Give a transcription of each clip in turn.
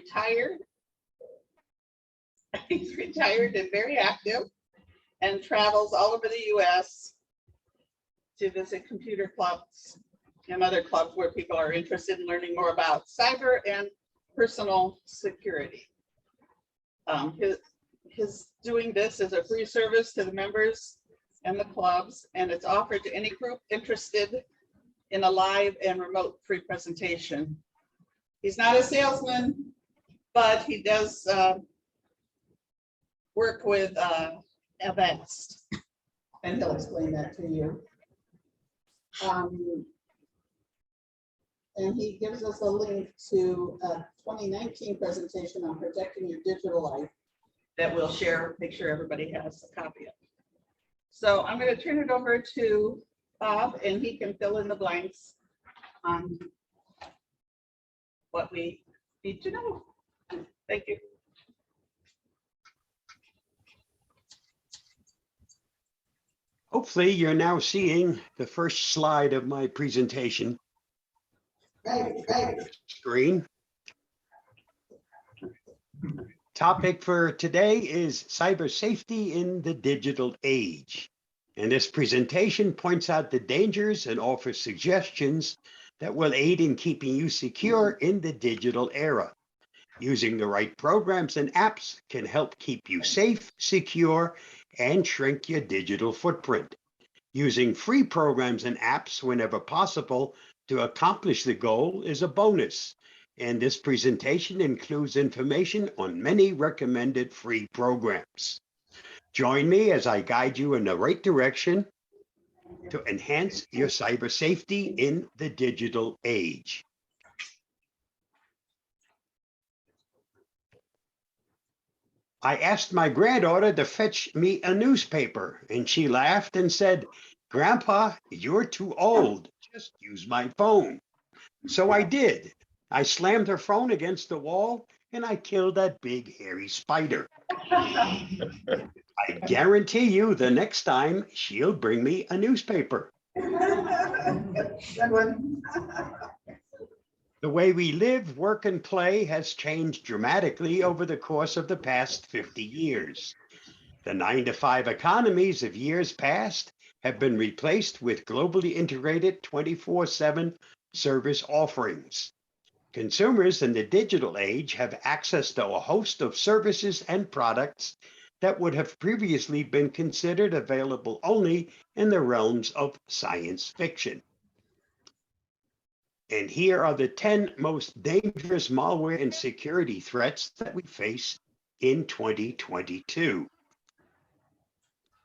retired. He's retired and very active and travels all over the US to visit computer clubs and other clubs where people are interested in learning more about cyber and personal security. His doing this is a free service to the members and the clubs, and it's offered to any group interested in a live and remote free presentation. He's not a salesman, but he does work with events, and he'll explain that to you. And he gives us a link to a 2019 presentation on protecting your digital life that we'll share, make sure everybody has a copy of. So I'm going to turn it over to Bob, and he can fill in the blanks on what we need to know. Thank you. Hopefully you're now seeing the first slide of my presentation. Screen. Topic for today is cyber safety in the digital age. And this presentation points out the dangers and offers suggestions that will aid in keeping you secure in the digital era. Using the right programs and apps can help keep you safe, secure, and shrink your digital footprint. Using free programs and apps whenever possible to accomplish the goal is a bonus. And this presentation includes information on many recommended free programs. Join me as I guide you in the right direction to enhance your cyber safety in the digital age. I asked my granddaughter to fetch me a newspaper, and she laughed and said, "Grandpa, you're too old. Just use my phone." So I did. I slammed her phone against the wall, and I killed that big hairy spider. I guarantee you the next time she'll bring me a newspaper. Good one. The way we live, work, and play has changed dramatically over the course of the past 50 years. The 9-to-5 economies of years past have been replaced with globally integrated 24/7 service offerings. Consumers in the digital age have access to a host of services and products that would have previously been considered available only in the realms of science fiction. And here are the 10 most dangerous malware and security threats that we face in 2022.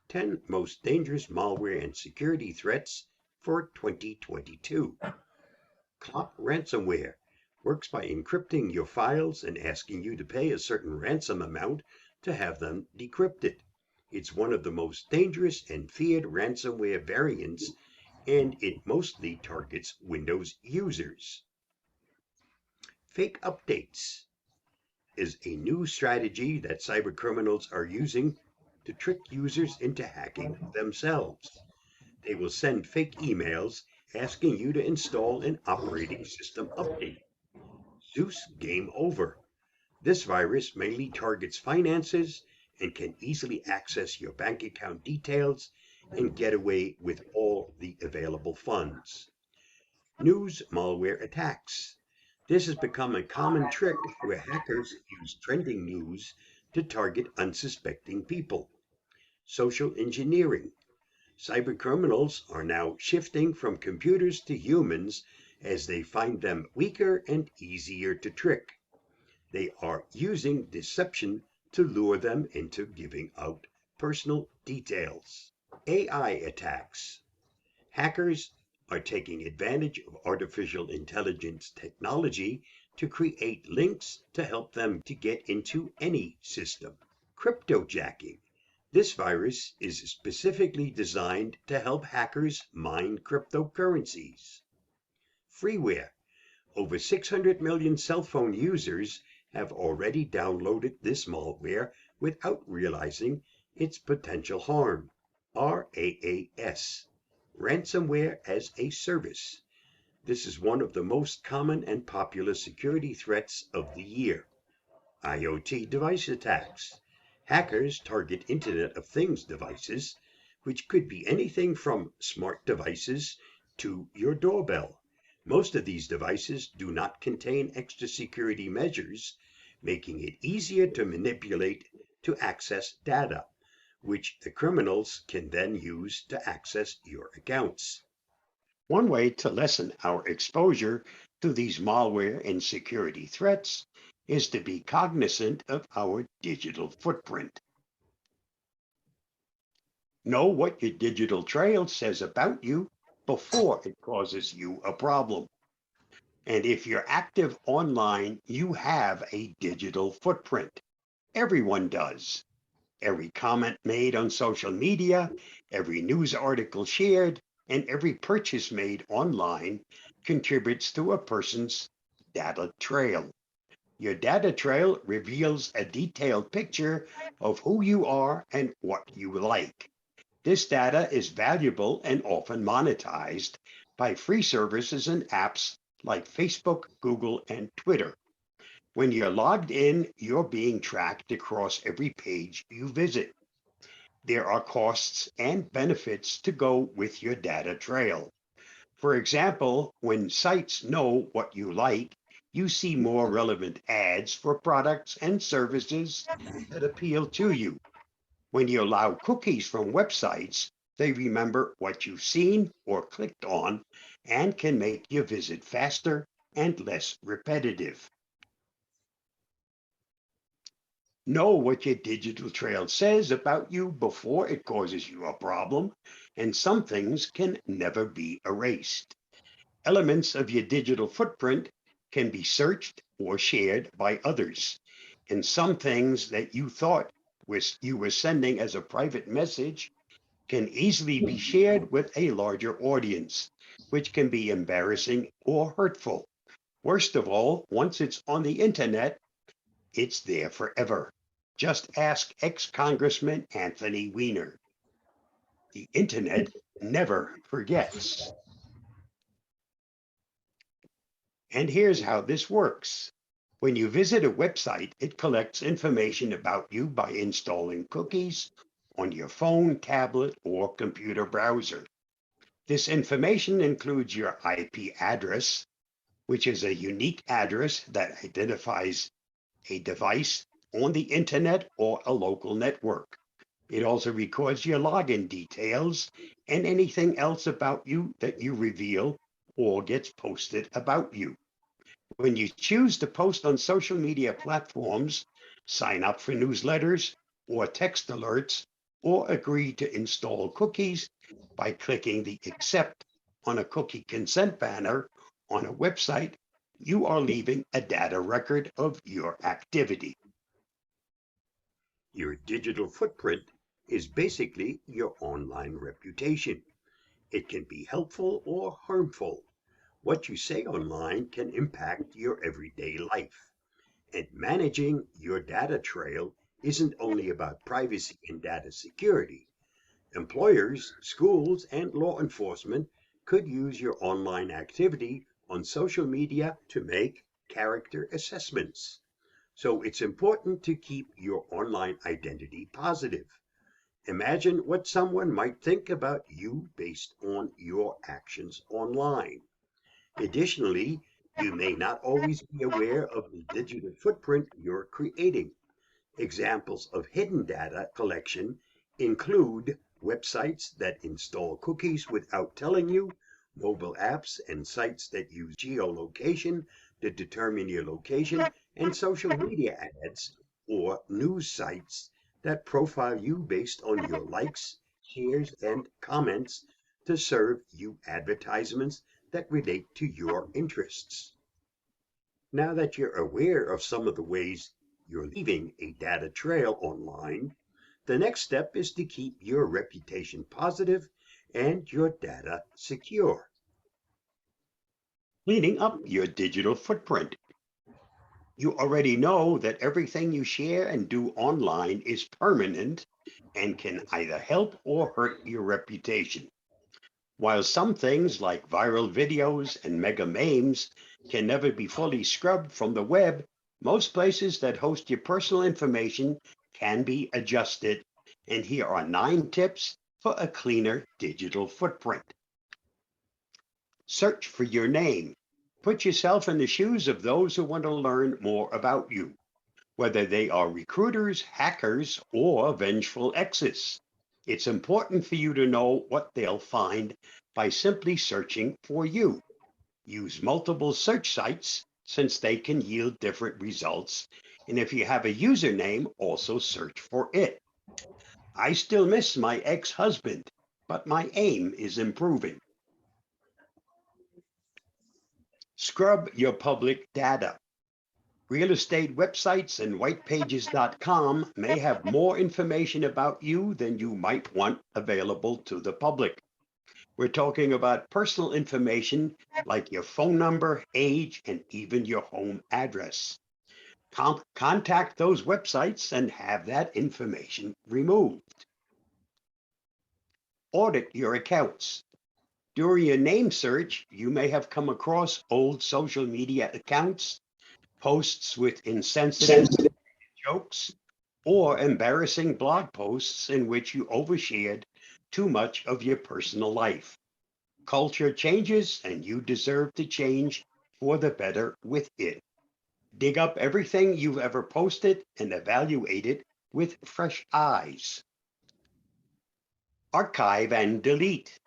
10 most dangerous malware and security threats for 2022. Clop ransomware works by encrypting your files and asking you to pay a certain ransom amount to have them decrypted. It's one of the most dangerous and feared ransomware variants, and it mostly targets Windows users. Fake updates is a new strategy that cybercriminals are using to trick users into hacking themselves. They will send fake emails asking you to install an operating system update. Zeus game over. This virus mainly targets finances and can easily access your bank account details and get away with all the available funds. News malware attacks. This has become a common trick where hackers use trending news to target unsuspecting people. Social engineering. Cybercriminals are now shifting from computers to humans as they find them weaker and easier to trick. They are using deception to lure them into giving out personal details. AI attacks. Hackers are taking advantage of artificial intelligence technology to create links to help them to get into any system. Cryptojacking. This virus is specifically designed to help hackers mine cryptocurrencies. Freeware. Over 600 million cell phone users have already downloaded this malware without realizing its potential harm. RAAS, Ransomware as a Service. This is one of the most common and popular security threats of the year. IoT device attacks. Hackers target Internet of Things devices, which could be anything from smart devices to your doorbell. Most of these devices do not contain extra security measures, making it easier to manipulate to access data, which the criminals can then use to access your accounts. One way to lessen our exposure to these malware and security threats is to be cognizant of our digital footprint. Know what your digital trail says about you before it causes you a problem. And if you're active online, you have a digital footprint. Everyone does. Every comment made on social media, every news article shared, and every purchase made online contributes to a person's data trail. Your data trail reveals a detailed picture of who you are and what you like. This data is valuable and often monetized by free services and apps like Facebook, Google, and Twitter. When you're logged in, you're being tracked across every page you visit. There are costs and benefits to go with your data trail. For example, when sites know what you like, you see more relevant ads for products and services that appeal to you. When you allow cookies from websites, they remember what you've seen or clicked on and can make your visit faster and less repetitive. Know what your digital trail says about you before it causes you a problem, and some things can never be erased. Elements of your digital footprint can be searched or shared by others, and some things that you thought you were sending as a private message can easily be shared with a larger audience, which can be embarrassing or hurtful. Worst of all, once it's on the internet, it's there forever. Just ask ex-Congressman Anthony Weiner. The internet never forgets. And here's how this works. When you visit a website, it collects information about you by installing cookies on your phone, tablet, or computer browser. This information includes your IP address, which is a unique address that identifies a device on the internet or a local network. It also records your login details and anything else about you that you reveal or gets posted about you. When you choose to post on social media platforms, sign up for newsletters or text alerts, or agree to install cookies by clicking the Accept on a cookie consent banner on a website, you are leaving a data record of your activity. Your digital footprint is basically your online reputation. It can be helpful or harmful. What you say online can impact your everyday life. And managing your data trail isn't only about privacy and data security. Employers, schools, and law enforcement could use your online activity on social media to make character assessments. So it's important to keep your online identity positive. Imagine what someone might think about you based on your actions online. Additionally, you may not always be aware of the digital footprint you're creating. Examples of hidden data collection include websites that install cookies without telling you, mobile apps and sites that use geolocation to determine your location, and social media ads or news sites that profile you based on your likes, shares, and comments to serve you advertisements that relate to your interests. Now that you're aware of some of the ways you're leaving a data trail online, the next step is to keep your reputation positive and your data secure. Cleaning up your digital footprint. You already know that everything you share and do online is permanent and can either help or hurt your reputation. While some things like viral videos and mega memes can never be fully scrubbed from the web, Most places that host your personal information can be adjusted, and here are 9 tips for a cleaner digital footprint. Search for your name. Put yourself in the shoes of those who want to learn more about you, whether they are recruiters, hackers, or vengeful exes. It's important for you to know what they'll find by simply searching for you. Use multiple search sites since they can yield different results. And if you have a username, also search for it. I still miss my ex-husband, but my aim is improving. Scrub your public data. Real estate websites and whitepages.com may have more information about you than you might want available to the public. We're talking about personal information like your phone number, age, and even your home address. Contact those websites and have that information removed. Audit your accounts. During your name search, you may have come across old social media accounts, posts with insensitive jokes, or embarrassing blog posts in which you overshared too much of your personal life. Culture changes, and you deserve to change for the better with it. Dig up everything you've ever posted and evaluate it with fresh eyes. Archive and delete.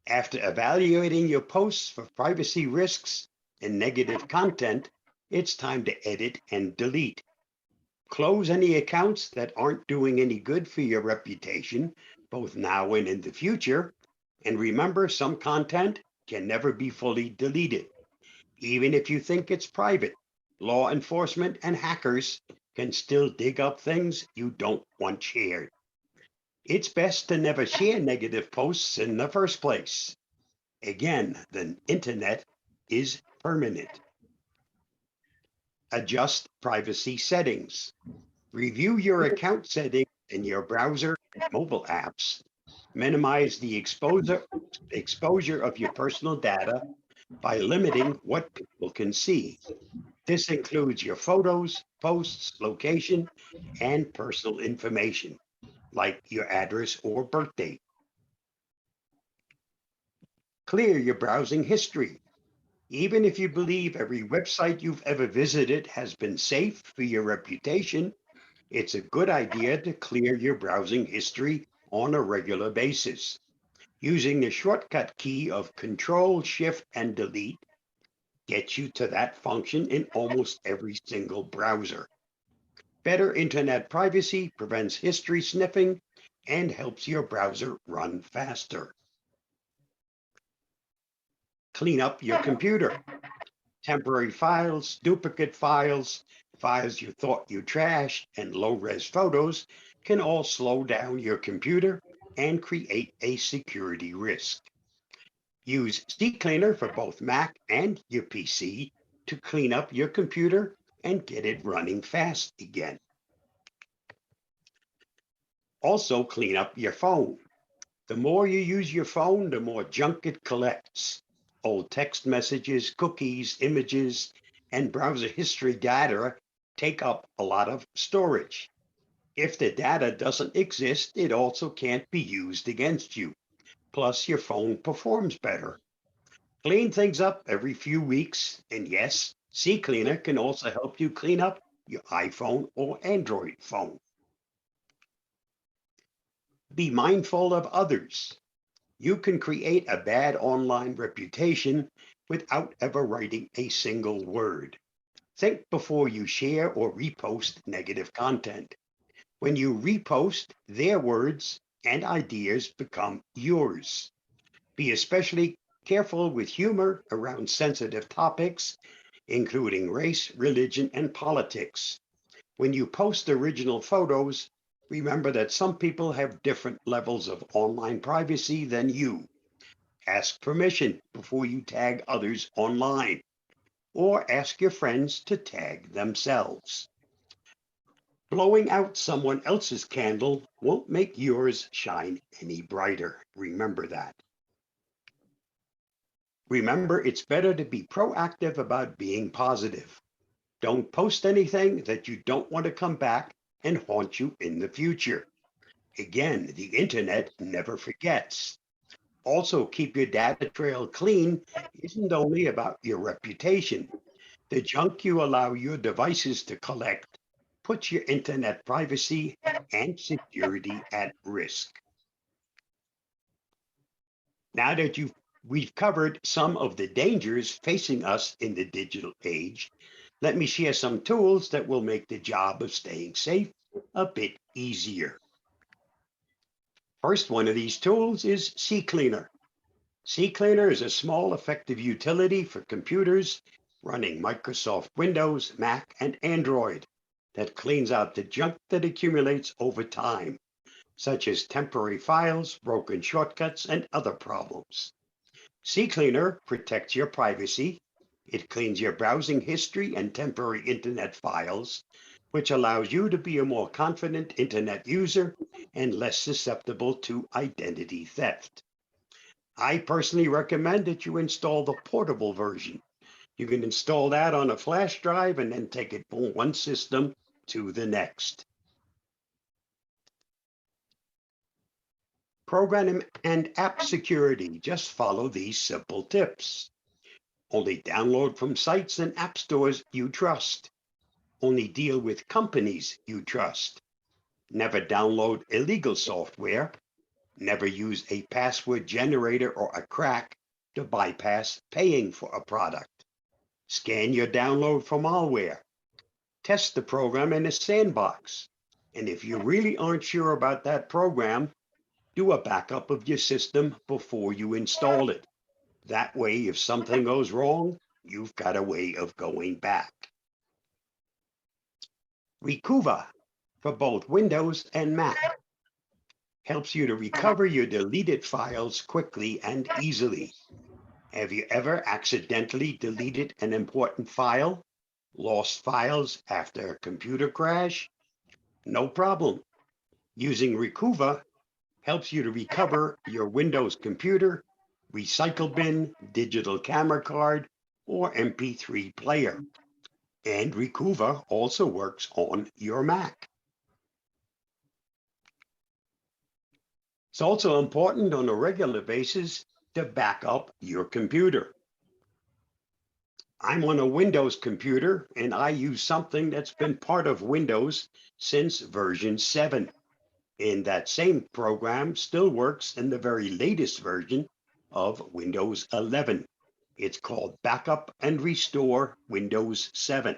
After evaluating your posts for privacy risks and negative content, it's time to edit and delete. Close any accounts that aren't doing any good for your reputation, both now and in the future. And remember, some content can never be fully deleted. Even if you think it's private, law enforcement and hackers can still dig up things you don't want shared. It's best to never share negative posts in the first place. Again, the internet is permanent. Adjust privacy settings. Review your account settings in your browser and mobile apps. Minimize the exposure of your personal data by limiting what people can see. This includes your photos, posts, location, and personal information, like your address or birth date. Clear your browsing history. Even if you believe every website you've ever visited has been safe for your reputation, it's a good idea to clear your browsing history on a regular basis. Using the shortcut key of Control, Shift, and Delete gets you to that function in almost every single browser. Better internet privacy prevents history sniffing and helps your browser run faster. Clean up your computer. Temporary files, duplicate files, files you thought you trashed, and low-res photos can all slow down your computer and create a security risk. Use CCleaner for both Mac and your PC to clean up your computer and get it running fast again. Also, clean up your phone. The more you use your phone, the more junk it collects. Old text messages, cookies, images, and browser history data take up a lot of storage. If the data doesn't exist, it also can't be used against you. Plus, your phone performs better. Clean things up every few weeks, and yes, CCleaner can also help you clean up your iPhone or Android phone. Be mindful of others. You can create a bad online reputation without ever writing a single word. Think before you share or repost negative content. When you repost, their words and ideas become yours. Be especially careful with humor around sensitive topics, including race, religion, and politics. When you post original photos, remember that some people have different levels of online privacy than you. Ask permission before you tag others online, or ask your friends to tag themselves. Blowing out someone else's candle won't make yours shine any brighter. Remember that. Remember, it's better to be proactive about being positive. Don't post anything that you don't want to come back and haunt you in the future. Again, the internet never forgets. Also, keep your data trail clean isn't only about your reputation. The junk you allow your devices to collect puts your internet privacy and security at risk. Now that we've covered some of the dangers facing us in the digital age, let me share some tools that will make the job of staying safe a bit easier. First one of these tools is CCleaner. CCleaner is a small, effective utility for computers running Microsoft Windows, Mac, and Android that cleans out the junk that accumulates over time, such as temporary files, broken shortcuts, and other problems. CCleaner protects your privacy. It cleans your browsing history and temporary internet files, which allows you to be a more confident internet user and less susceptible to identity theft. I personally recommend that you install the portable version. You can install that on a flash drive and then take it from one system to the next. Program and app security. Just follow these simple tips. Only download from sites and app stores you trust. Only deal with companies you trust. Never download illegal software. Never use a password generator or a crack to bypass paying for a product. Scan your download for malware. Test the program in a sandbox. And if you really aren't sure about that program, do a backup of your system before you install it. That way, if something goes wrong, you've got a way of going back. Recover for both Windows and Mac helps you to recover your deleted files quickly and easily. Have you ever accidentally deleted an important file? Lost files after a computer crash? No problem. Using Recover helps you to recover your Windows computer, recycle bin, digital camera card, or MP3 player. And Recover also works on your Mac. It's also important on a regular basis to back up your computer. I'm on a Windows computer and I use something that's been part of Windows since version 7. And that same program still works in the very latest version of Windows 11. It's called Backup and Restore Windows 7.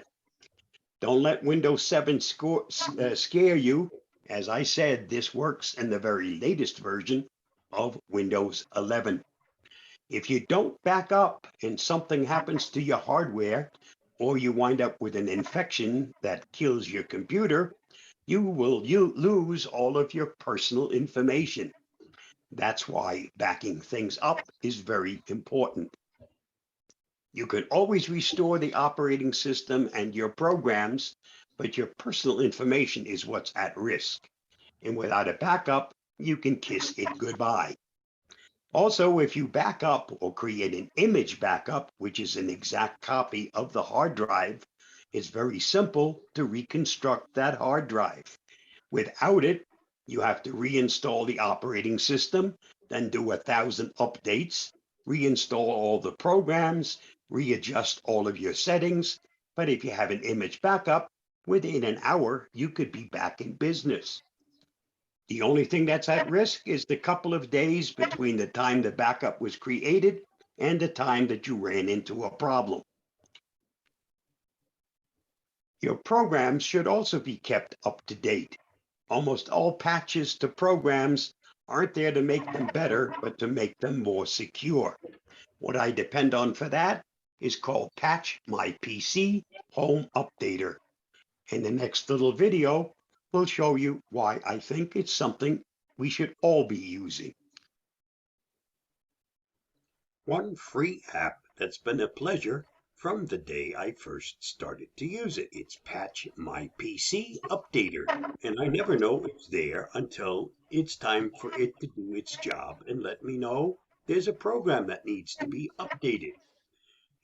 Don't let Windows 7 scare you. As I said, this works in the very latest version of Windows 11. If you don't back up and something happens to your hardware, or you wind up with an infection that kills your computer, you lose all of your personal information. That's why backing things up is very important. You can always restore the operating system and your programs, but your personal information is what's at risk. And without a backup, you can kiss it goodbye. Also, if you back up or create an image backup, which is an exact copy of the hard drive, it's very simple to reconstruct that hard drive. Without it, you have to reinstall the operating system, then do 1,000 updates, reinstall all the programs, readjust all of your settings. But if you have an image backup, within an hour, you could be back in business. The only thing that's at risk is the couple of days between the time the backup was created and the time that you ran into a problem. Your programs should also be kept up to date. Almost all patches to programs aren't there to make them better, but to make them more secure. What I depend on for that is called Patch My PC Home Updater. And the next little video will show you why I think it's something we should all be using. One free app that's been a pleasure from the day I first started to use it. It's Patch My PC Updater. And I never know it's there until it's time for it to do its job and let me know there's a program that needs to be updated.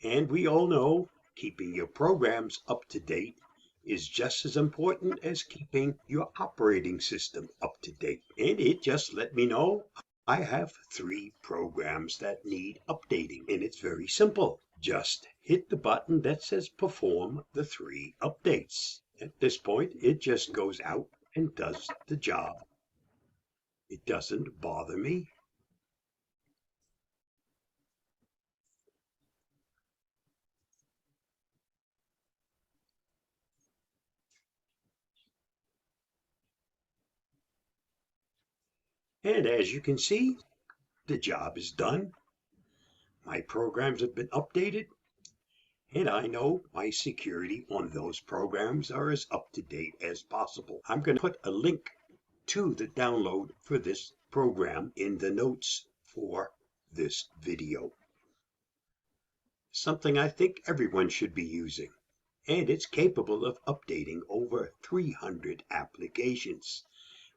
And we all know Keeping your programs up to date is just as important as keeping your operating system up to date. And it just let me know I have 3 programs that need updating, and it's very simple. Just hit the button that says perform the 3 updates. At this point, it just goes out and does the job. It doesn't bother me. And as you can see, the job is done. My programs have been updated, and I know my security on those programs are as up to date as possible. I'm going to put a link to the download for this program in the notes for this video. Something I think everyone should be using, and it's capable of updating over 300 applications.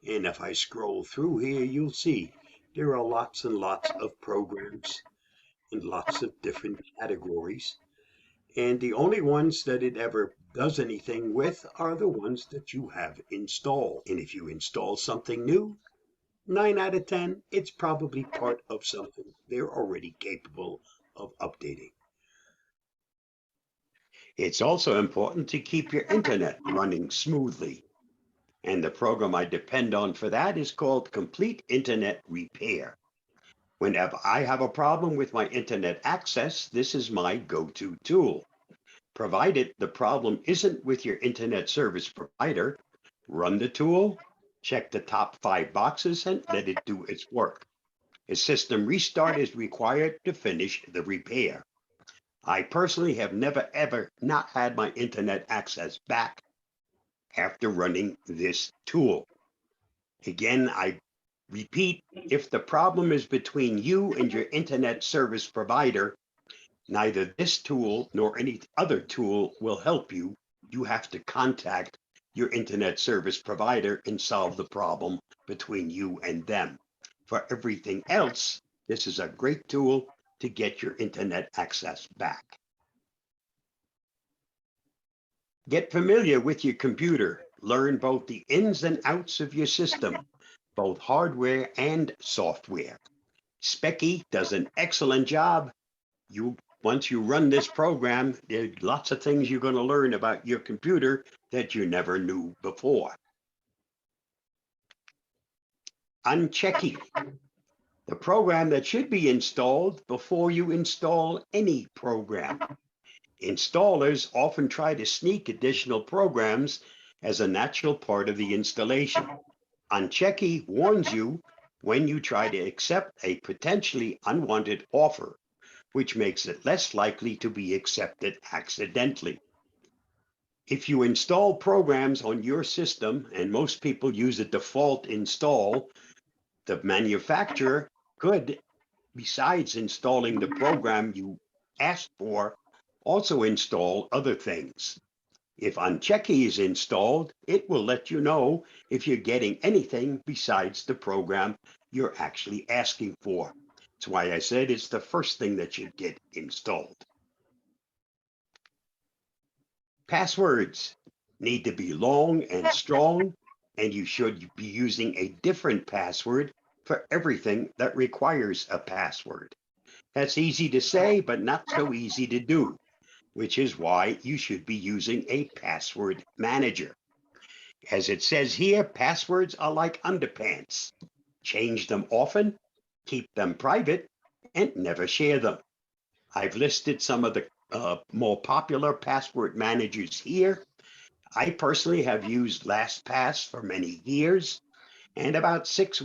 And if I scroll through here, you'll see there are lots and lots of programs in lots of different categories. And the only ones that it ever does anything with are the ones that you have installed. And if you install something new, 9 out of 10, it's probably part of something they're already capable of updating. It's also important to keep your internet running smoothly. And the program I depend on for that is called Complete Internet Repair. Whenever I have a problem with my internet access, this is my go-to tool. Provided the problem isn't with your internet service provider, run the tool, check the top 5 boxes, and let it do its work. A system restart is required to finish the repair. I personally have never ever not had my internet access back after running this tool. Again, I repeat, if the problem is between you and your internet service provider, neither this tool nor any other tool will help you. You have to contact your internet service provider and solve the problem between you and them. For everything else, this is a great tool to get your internet access back. Get familiar with your computer. Learn both the ins and outs of your system, both hardware and software. Specky does an excellent job. Once you run this program, there are lots of things you're going to learn about your computer that you never knew before. Unchecky, the program that should be installed before you install any program. Installers often try to sneak additional programs as a natural part of the installation. Unchecky warns you when you try to accept a potentially unwanted offer, which makes it less likely to be accepted accidentally. If you install programs on your system, and most people use a default install, the manufacturer could, besides installing the program you asked for, also install other things. If Unchecky is installed, it will let you know if you're getting anything besides the program you're actually asking for. That's why I said it's the first thing that should get installed. Passwords need to be long and strong, and you should be using a different password for everything that requires a password. That's easy to say, but not so easy to do, which is why you should be using a password manager. As it says here, passwords are like underpants. Change them often, keep them private, and never share them. I've listed some of the more popular password managers here. I personally have used LastPass for many years, and about 6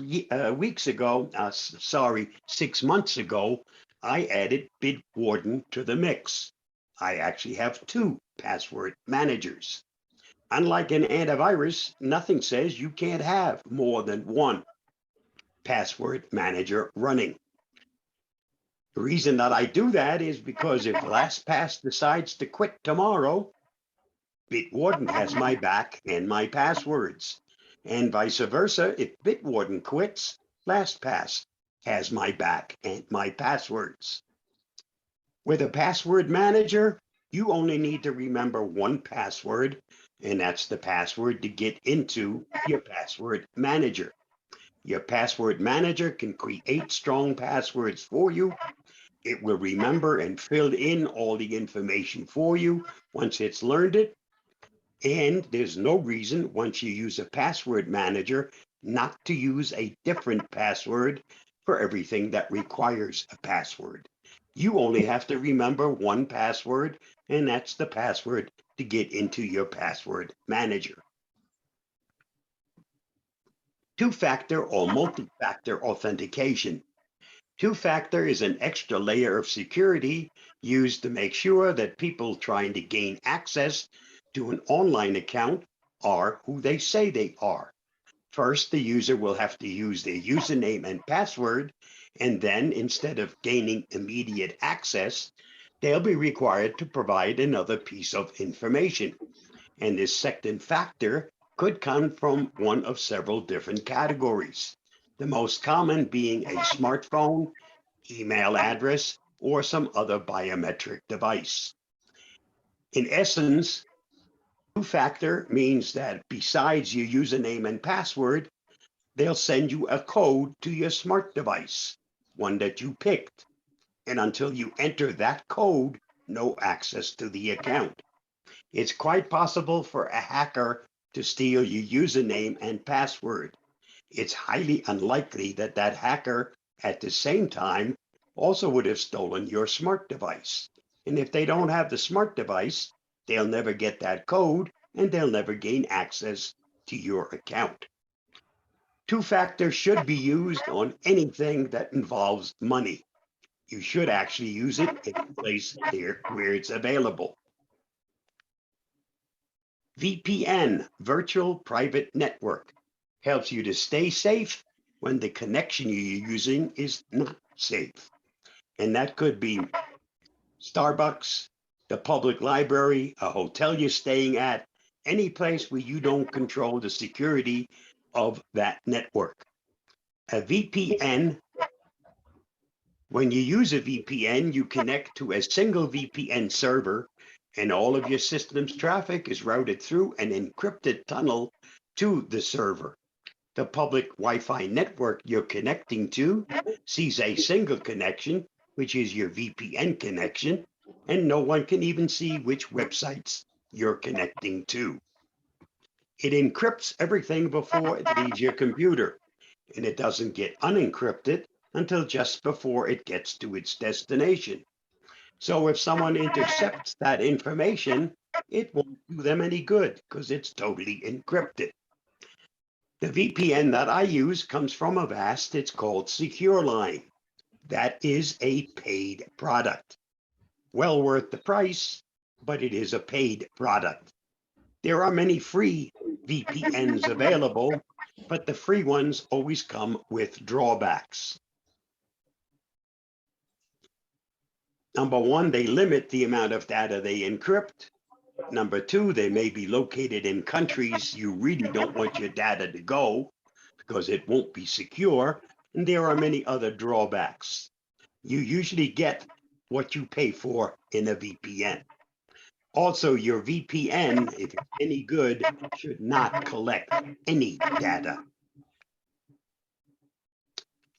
months ago, I added Bitwarden to the mix. I actually have 2 password managers. Unlike an antivirus, nothing says you can't have more than 1 password manager running. The reason that I do that is because if LastPass decides to quit tomorrow, Bitwarden has my back and my passwords. And vice versa, if Bitwarden quits, LastPass has my back and my passwords. With a password manager, You only need to remember one password, and that's the password to get into your password manager. Your password manager can create strong passwords for you. It will remember and fill in all the information for you once it's learned it. And there's no reason, once you use a password manager, not to use a different password for everything that requires a password. You only have to remember one password, and that's the password to get into your password manager. Two-factor or multi-factor authentication. Two-factor is an extra layer of security used to make sure that people trying to gain access to an online account are who they say they are. First, the user will have to use their username and password, and then instead of gaining immediate access, they'll be required to provide another piece of information. And this second factor could come from one of several different categories. The most common being a smartphone, email address, or some other biometric device. In essence, two-factor means that besides your username and password, they'll send you a code to your smart device, one that you picked. And until you enter that code, no access to the account. It's quite possible for a hacker to steal your username and password. It's highly unlikely that that hacker at the same time also would have stolen your smart device. And if they don't have the smart device, they'll never get that code and they'll never gain access to your account. Two-factor should be used on anything that involves money. You should actually use it in a place where it's available. VPN, Virtual Private Network, helps you to stay safe when the connection you're using is not safe. And that could be Starbucks, the public library, a hotel you're staying at, any place where you don't control the security of that network. A VPN, when you use a VPN, you connect to a single VPN server, and all of your system's traffic is routed through an encrypted tunnel to the server. The public Wi-Fi network you're connecting to sees a single connection, which is your VPN connection, and no one can even see which websites you're connecting to. It encrypts everything before it leaves your computer, and it doesn't get unencrypted until just before it gets to its destination. So if someone intercepts that information, it won't do them any good because it's totally encrypted. The VPN that I use comes from Avast. It's called SecureLine. That is a paid product. Well worth the price, but it is a paid product. There are many free VPNs available, but the free ones always come with drawbacks. Number one, they limit the amount of data they encrypt. Number two, they may be located in countries you really don't want your data to go because it won't be secure. And there are many other drawbacks. You usually get what you pay for in a VPN. Also, your VPN, if it's any good, should not collect any data.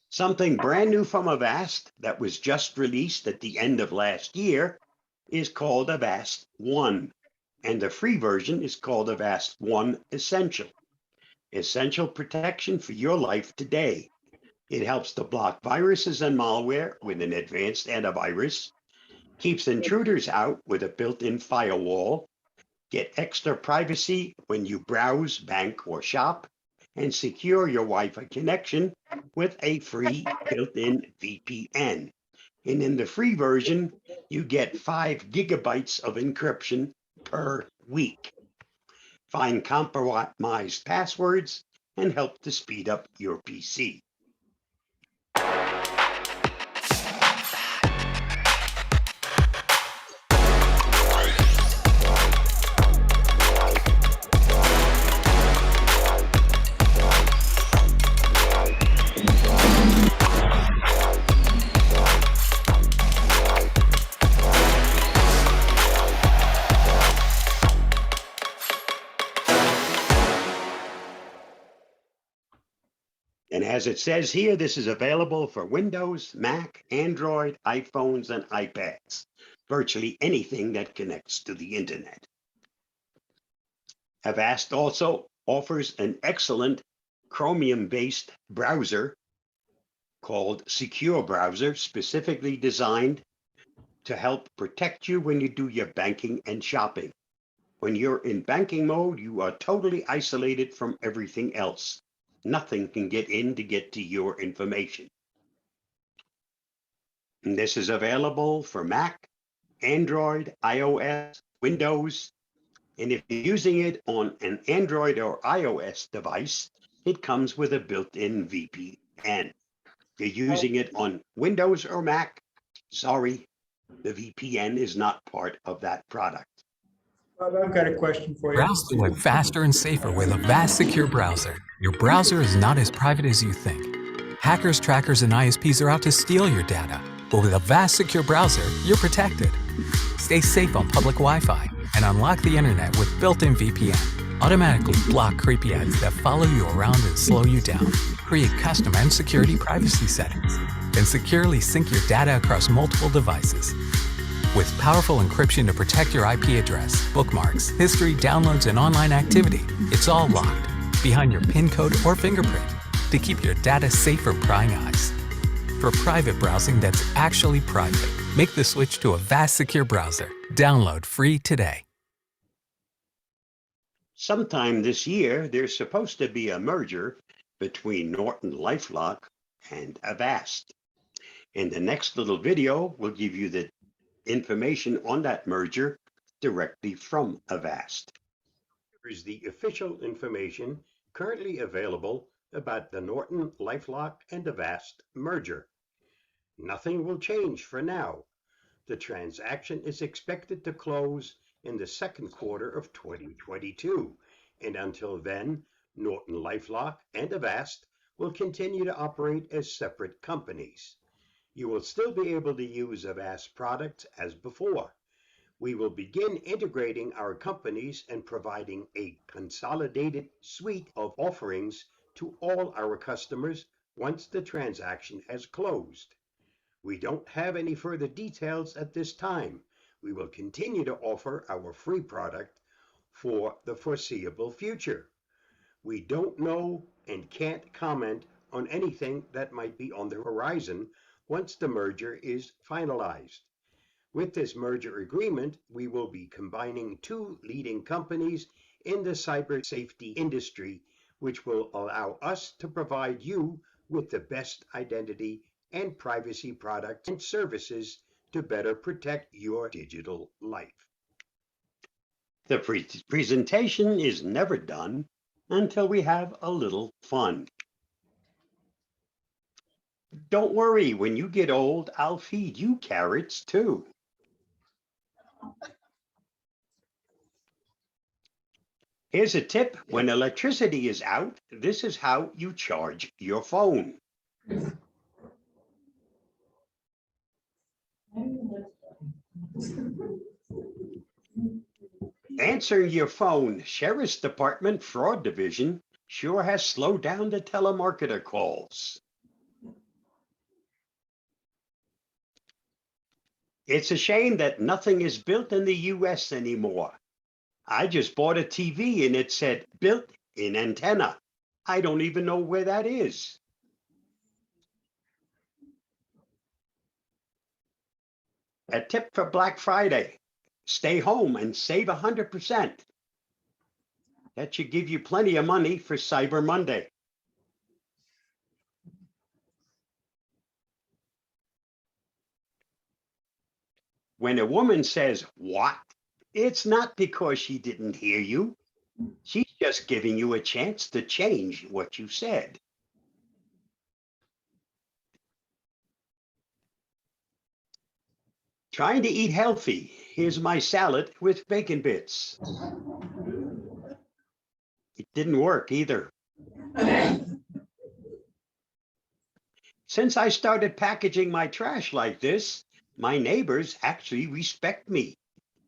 Something brand new from Avast that was just released at the end of last year is called Avast One, and the free version is called Avast One Essential. Essential protection for your life today. It helps to block viruses and malware with an advanced antivirus, keeps intruders out with a built-in firewall, get extra privacy when you browse, bank, or shop, and secure your Wi-Fi connection with a free built-in VPN. And in the free version, you get 5 gigabytes of encryption per week. Find compromised passwords and help to speed up your PC. And as it says here, this is available for Windows, Mac, Android, iPhones, and iPads. Virtually anything that connects to the internet. Avast also offers an excellent Chromium-based browser called Secure Browser, specifically designed to help protect you when you do your banking and shopping. When you're in banking mode, you are totally isolated from everything else. Nothing can get in to get to your information. And this is available for Mac, Android, iOS, Windows, and if you're using it on an Android or iOS device, it comes with a built-in VPN. If you're using it on Windows or Mac, sorry, the VPN is not part of that product. I've got a question for you. Browse the web faster and safer with a Avast secure browser. Your browser is not as private as you think. Hackers, trackers, and ISPs are out to steal your data. But with a Avast secure browser, you're protected. Stay safe on public Wi-Fi and unlock the internet with built-in VPN. Automatically block creepy ads that follow you around and slow you down. Create custom and security privacy settings. Then securely sync your data across multiple devices. With powerful encryption to protect your IP address, bookmarks, history, downloads, and online activity, it's all locked behind your PIN code or fingerprint to keep your data safe from prying eyes. For private browsing that's actually private, make the switch to a Avast secure browser. Download free today. Sometime this year, there's supposed to be a merger between NortonLifeLock and Avast. In the next little video, we'll give you the information on that merger directly from Avast. Here is the official information currently available about the NortonLifeLock and Avast merger. Nothing will change for now. The transaction is expected to close in the second quarter of 2022, and until then, NortonLifeLock and Avast will continue to operate as separate companies. You will still be able to use Avast products as before. We will begin integrating our companies and providing a consolidated suite of offerings to all our customers once the transaction has closed. We don't have any further details at this time. We will continue to offer our free product for the foreseeable future. We don't know and can't comment on anything that might be on the horizon once the merger is finalized. With this merger agreement, we will be combining two leading companies in the cyber safety industry, which will allow us to provide you with the best identity and privacy products and services to better protect your digital life. The presentation is never done until we have a little fun. Don't worry, when you get old, I'll feed you carrots too. Here's a tip. When electricity is out, this is how you charge your phone. Answering your phone, Sheriff's Department Fraud Division sure has slowed down the telemarketer calls. It's a shame that nothing is built in the US anymore. I just bought a TV and it said built-in antenna. I don't even know where that is. A tip for Black Friday. Stay home and save 100%. That should give you plenty of money for Cyber Monday. When a woman says, "What?" it's not because she didn't hear you. She's just giving you a chance to change what you said. Trying to eat healthy. Here's my salad with bacon bits. It didn't work either. Since I started packaging my trash like this, my neighbors actually respect me.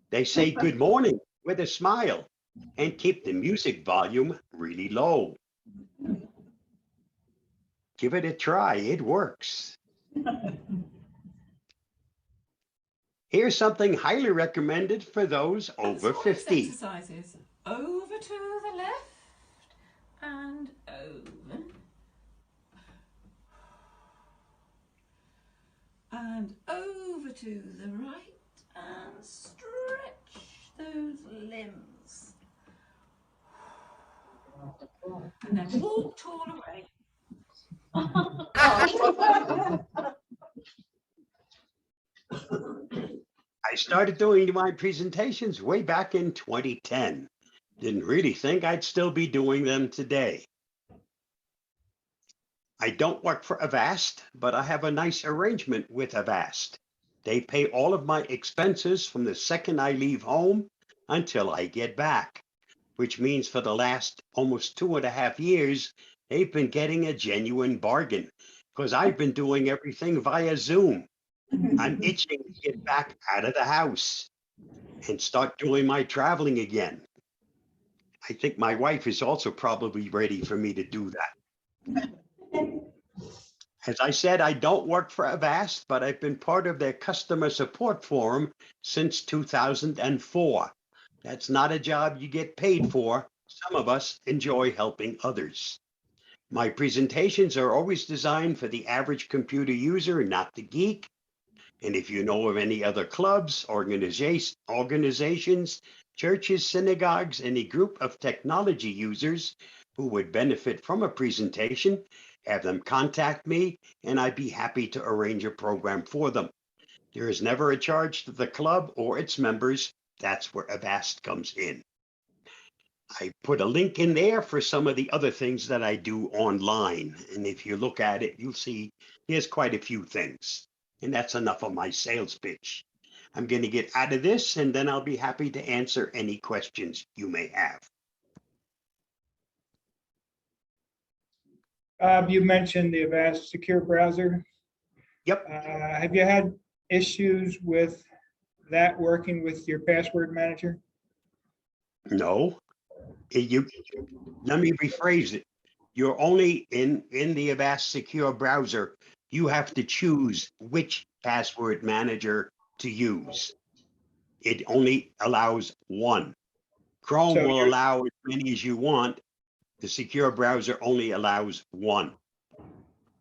They say good morning with a smile and keep the music volume really low. Give it a try. It works. Here's something highly recommended for those over 50. Exercises. Over to the left and over. And over to the right and stretch those limbs. And then walk tall away. I started doing my presentations way back in 2010. Didn't really think I'd still be doing them today. I don't work for Avast, but I have a nice arrangement with Avast. They pay all of my expenses from the second I leave home until I get back, which means for the last almost 2.5 years, they've been getting a genuine bargain because I've been doing everything via Zoom. I'm itching to get back out of the house and start doing my traveling again. I think my wife is also probably ready for me to do that. As I said, I don't work for Avast, but I've been part of their customer support forum since 2004. That's not a job you get paid for. Some of us enjoy helping others. My presentations are always designed for the average computer user, not the geek. And if you know of any other clubs, organizations, churches, synagogues, any group of technology users who would benefit from a presentation, have them contact me, and I'd be happy to arrange a program for them. There is never a charge to the club or its members. That's where Avast comes in. I put a link in there for some of the other things that I do online. And if you look at it, you'll see there's quite a few things. And that's enough of my sales pitch. I'm going to get out of this, and then I'll be happy to answer any questions you may have. You mentioned the Avast Secure Browser. Yep. Have you had issues with that working with your password manager? No. Let me rephrase it. You're only in the Avast Secure Browser. You have to choose which password manager to use. It only allows one. Chrome So will you're- allow as many as you want. The secure browser only allows one.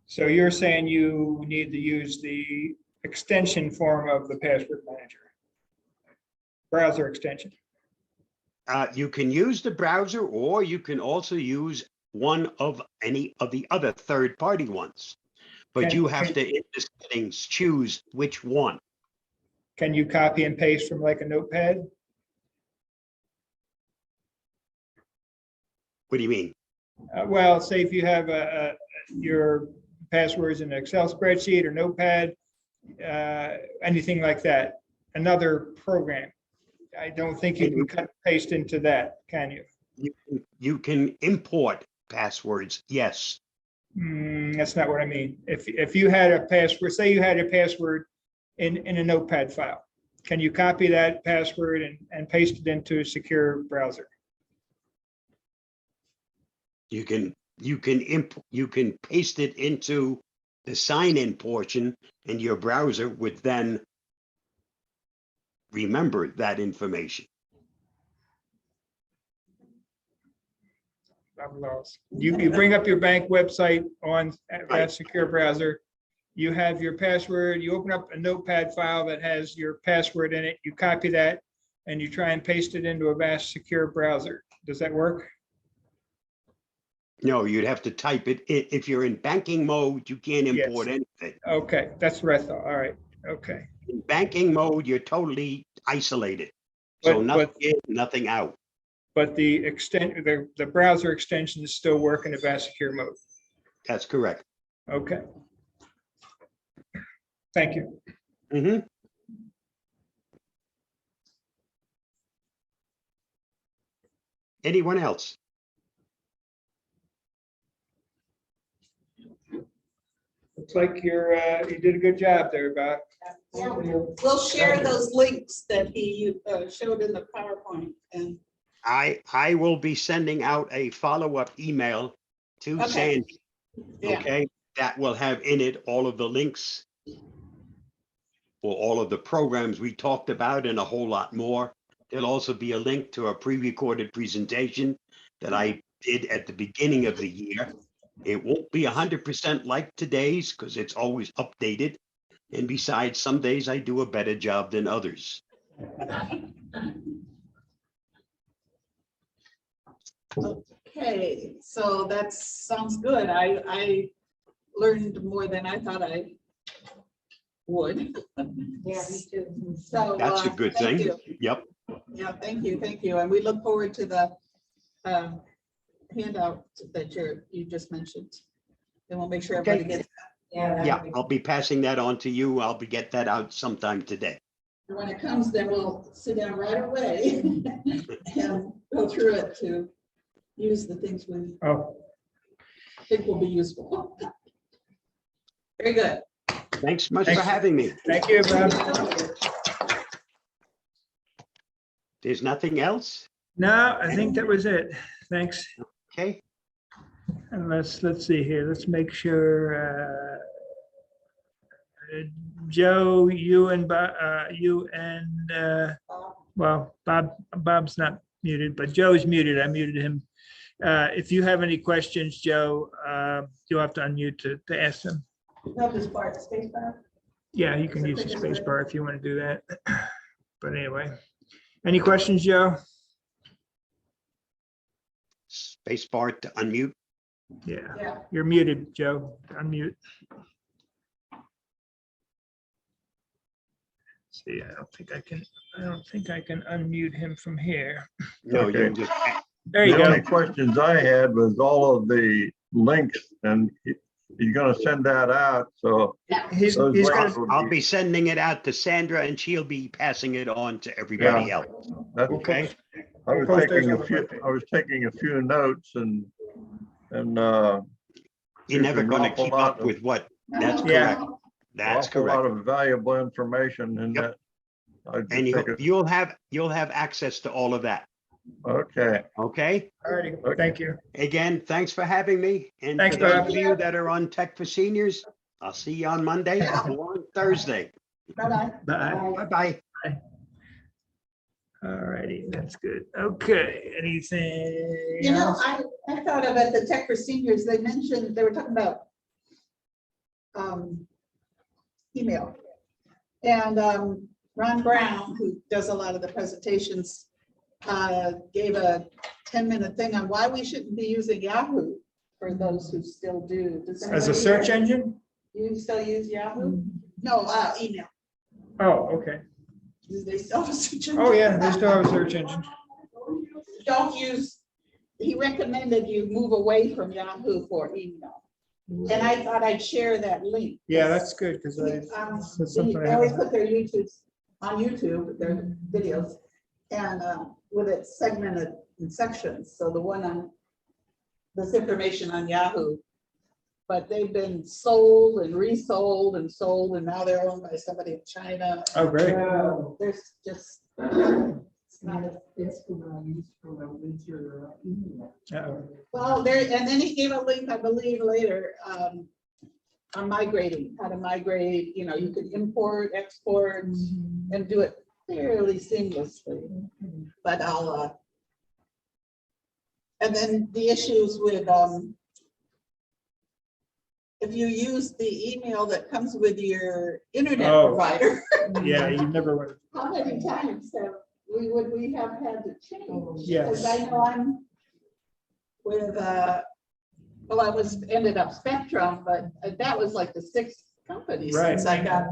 So you're saying you need to use the extension form of the password manager, browser extension. You can use the browser, or you can also use one of any of the other third-party ones. But you have to, in the settings, choose which one. Can you copy and paste from like a notepad? What do you mean? Well, say if you have your passwords in an Excel spreadsheet or notepad, anything like that, another program. I don't think you can cut and paste into that, can you? You can import passwords, yes. That's not what I mean. If you had a password, say you had a password in a notepad file, can you copy that password and paste it into a secure browser? You can paste it into the sign-in portion, and your browser would then remember that information. I'm lost. You bring up your bank website on that secure browser. You have your password. You open up a notepad file that has your password in it. You copy that, and you try and paste it into a Avast secure browser. Does that work? No, you'd have to type it. If you're in banking mode, you can't import anything. Okay, that's what I thought. All right. Okay. In banking mode, you're totally isolated. So nothing in, nothing out. But the browser extensions still work in Avast secure mode. That's correct. Okay. Thank you. Mm-hmm. Anyone else? Looks like you did a good job there, Bob. Yeah, we'll share those links that he showed in the PowerPoint. And I will be sending out a follow-up email to Sandy. Yeah. Okay. that will have in it all of the links for all of the programs we talked about and a whole lot more. There'll also be a link to a pre-recorded presentation that I did at the beginning of the year. It won't be 100% like today's because it's always updated. And besides, some days I do a better job than others. Okay, so that sounds good. I learned more than I thought I would. Yeah, me too. So That's a good thank thing. you. Yep. Yeah, thank you. And we look forward to the handout that you just mentioned. And we'll make sure everybody Okay. gets, Yeah, I'll be passing that on to you. I'll be get that out sometime today. and when it comes, then we'll sit down right away and go through it to use the things we Oh, think will be useful. Very good. Thanks much Thanks. for having me. thank you, Bob. There's nothing else? No, I think that was it. Thanks. Okay. And let's see here. Let's make sure. Joe, you and well, Bob's not muted, but Joe's muted. I muted him. If you have any questions, Joe, you'll have to unmute to ask them. Not this part, space bar. Yeah, you can use the space bar if you want to do that. But anyway, any questions, Joe? Space bar to unmute. Yeah, Yeah. you're muted, Joe. Unmute. See, I don't think I can unmute him from here. No, Okay. you just, There you The only go. questions I had was all of the links, and he's gonna send that out, so. He's those gonna, links will I'll be sending it out to Sandra and she'll be passing it on to everybody Yeah. else. That's Okay. I was We'll post those taking on a the few, webpage. I was taking a few notes and. You're never there's an going to awful keep lot up of- with what, that's Yeah. correct. That's awful lot correct. of valuable information in Yep. that. I just And take you'll have access to all of that. Okay, Okay. alrighty, Okay. thank you. Again, thanks for having me. And Thanks, for those Bob. of you that are on Tech for Seniors, I'll see you on Monday or on Thursday. Bye-bye. Bye. Bye-bye. Alrighty, that's good. Okay, anything You know, else? I thought of at the Tech for Seniors, they were talking about email. And Ron Brown, who does a lot of the presentations, gave a 10-minute thing on why we shouldn't be using Yahoo for those who still do. Does As a anybody search here- engine? You still use Yahoo? No, email. Oh, okay. Do they still have a search engine? Oh, yeah, they still have a search engine. Don't use, he recommended you move away from Yahoo for email. And I thought I'd share that link. Yeah, that's good, because that's something I They always haven't. put their YouTubes on YouTube, their videos, and with it segmented in sections. So the one on this information on Yahoo, but they've been sold and resold and sold, and now they're owned by somebody in China. Oh, great. There's just, it's not a, Uh-oh. well, there, and then he gave a link, I believe, later, on migrating, how to migrate, you know, you could import, export, and do it fairly seamlessly. But I'll, and then the issues with, if you use the email that comes with your internet Oh. provider, Yeah, you never would. how many times would we have had to change? Yes. Because I know I'm with, well, I ended up Spectrum, but that was like the 6th company since Right. I got.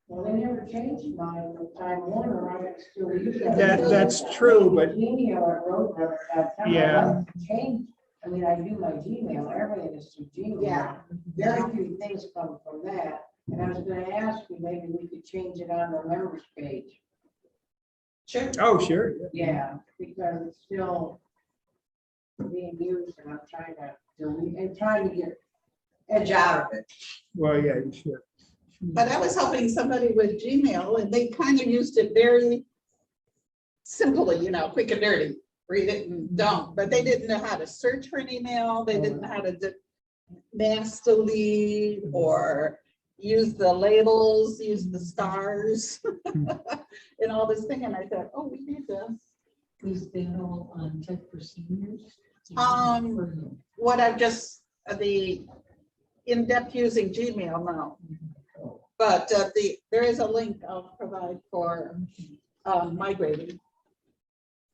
Well, they never changed mine from Time Warner, I still use that. That's true, but Gmail at roadrunner.com. Yeah. Change, I mean, I do my Gmail, everything is through Gmail. Yeah. Very few things come from that, and I was gonna ask you, maybe we could change it on the members page. Sure. oh, sure. Yeah, because it's still being used, and I'm trying to delete, and trying to get edge out of it. Well, yeah, you should. But I was helping somebody with Gmail and they kind of used it very simply, you know, quick and dirty, read it and don't, but they didn't know how to search for an email. They didn't know how to mask delete or use the labels, use the stars and all this thing. And I thought, oh, we need this. Was that all on Tech for Seniors? What I've just, the in-depth using Gmail now. But there is a link I'll provide for migrating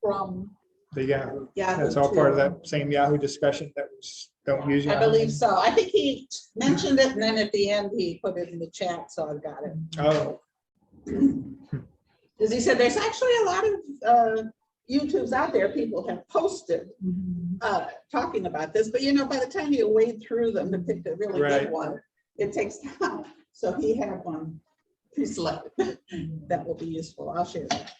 from The Yahoo. Yahoo. That's all to- part of that same Yahoo discussion that was, don't use I Yahoo. believe so. I think he mentioned it and then at the end he put it in the chat, so I've got it. Oh, Because he said there's actually a lot of YouTubes out there, people have posted talking about this, but you know, by the time you wade through them to pick the really Right. good one, it takes time. So he had one pre-selected that will be useful. I'll share that.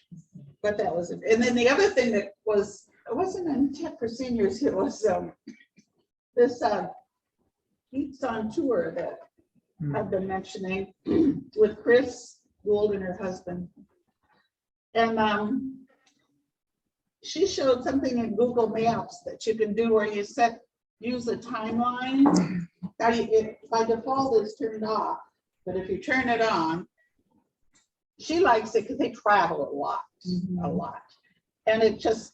But that was it. And then the other thing that was, it wasn't in Tech for Seniors, it was this Geeks on Tour that I've been mentioning with Chris Gould and her husband. And she showed something in Google Maps that you can do where you use a timeline. Now, by default, it's turned off, but if you turn it on, she likes it because they travel a lot. And it just,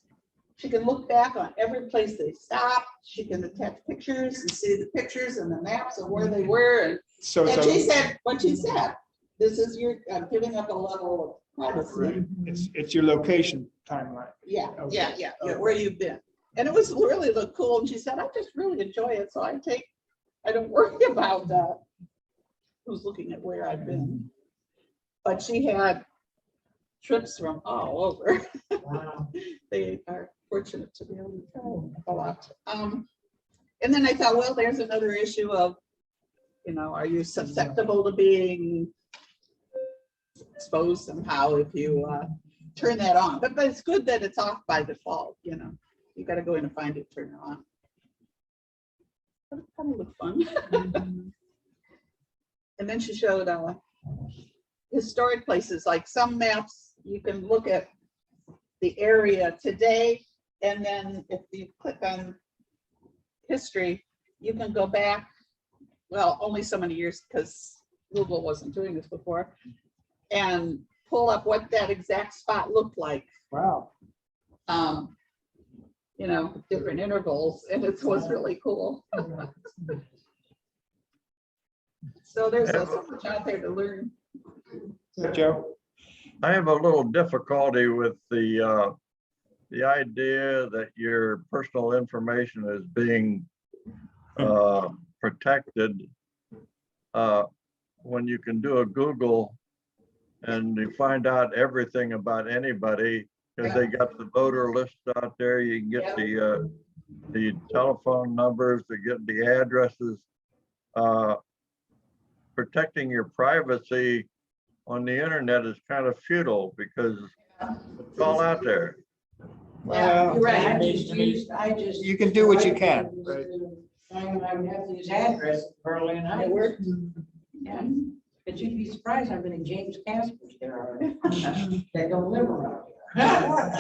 she can look back on every place they stopped. She can attach pictures and see the pictures and the maps of where they were. And so and it's she said, what she said, this is your giving up a level of privacy. it's your location timeline. Yeah, Okay. yeah, where you've been. And it was really look cool. And she said, I just really enjoy it. So I don't worry about who's looking at where I've been. But she had trips from all over. Wow. They are fortunate to be able to travel a lot. And then I thought, well, there's another issue of, you know, are you susceptible to being exposed somehow if you turn that on? But it's good that it's off by default, you know. You got to go in and find it, turn it on. But it kind of looked fun. And then she showed historic places, like some maps, you can look at the area today, and then if you click on history, you can go back, well, only so many years because Google wasn't doing this before, and pull up what that exact spot looked like. Wow. You know, different intervals, and it was really cool. So there's so much out there to learn. Joe? I have a little difficulty with the idea that your personal information is being protected when you can do a Google and you find out everything about anybody because they got the voter list out there. You can get the telephone numbers, to get the addresses. Protecting your privacy on the internet is kind of futile because it's all out there. Yeah, you're right. I just. You can do what you can, right? I would have to use address in Berlin. It worked. Yeah, but you'd be surprised how many James Caspers there are that don't live around here.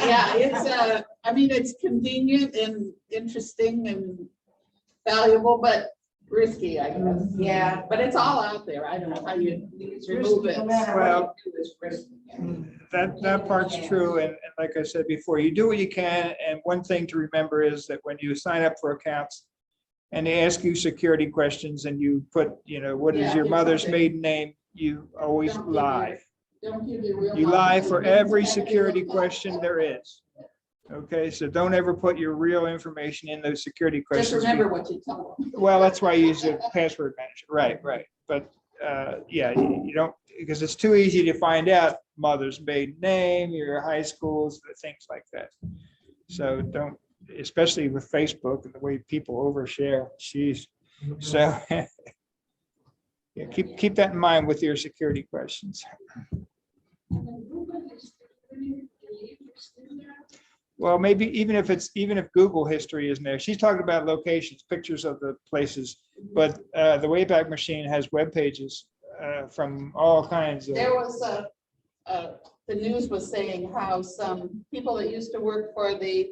Yeah, it's I mean, it's convenient and interesting and valuable, but risky, I guess. Yeah. But it's all out there. I don't know how you It's remove risky, it. no matter Well, what you do, it's risky. That part's true, and like I said before, you do what you can, and one thing to remember is that when you sign up for accounts and they ask you security questions and you put, you know, what is Yeah, your it's mother's okay. maiden name, you always Don't give your- lie. Don't give your real. You lie life. for every security question there is. Okay, so don't ever put your real information in those security Just questions. remember what you tell them. Well, that's why you use a password manager, right. But yeah, you don't, because it's too easy to find out mother's maiden name, your high schools, things like that. So don't, especially with Facebook and the way people overshare, geez. So yeah, keep that in mind with your security questions. Well, maybe even if Google history isn't there, she's talking about locations, pictures of the places, but the Wayback Machine has web pages from all kinds of. There was the news was saying how some people that used to work for the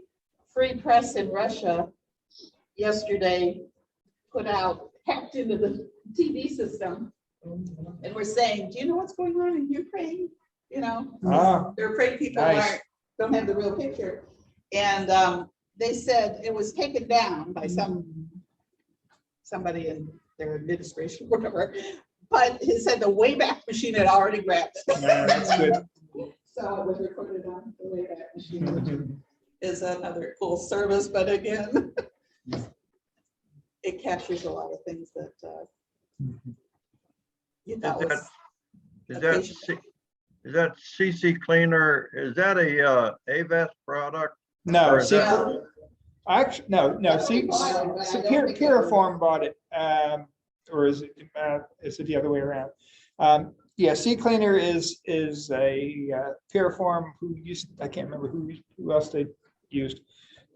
free press in Russia yesterday put out hacked into the TV system and were saying, do you know what's going on in Ukraine? You know, Ah, they're afraid people nice. don't have the real picture. And they said it was taken down by somebody in their administration, whatever. But he said the Wayback Machine had already grabbed it. Yeah, that's good. So it was recorded on the Wayback Machine, which is another cool service, but again, it captures a lot of things that you thought was. Is that CC Cleaner, is that a AVAS product? No, Or is that- actually, no, see, Puriform bought it, or is it the other way around? Yeah, Sea Cleaner is a Puriform who used, I can't remember who else they used,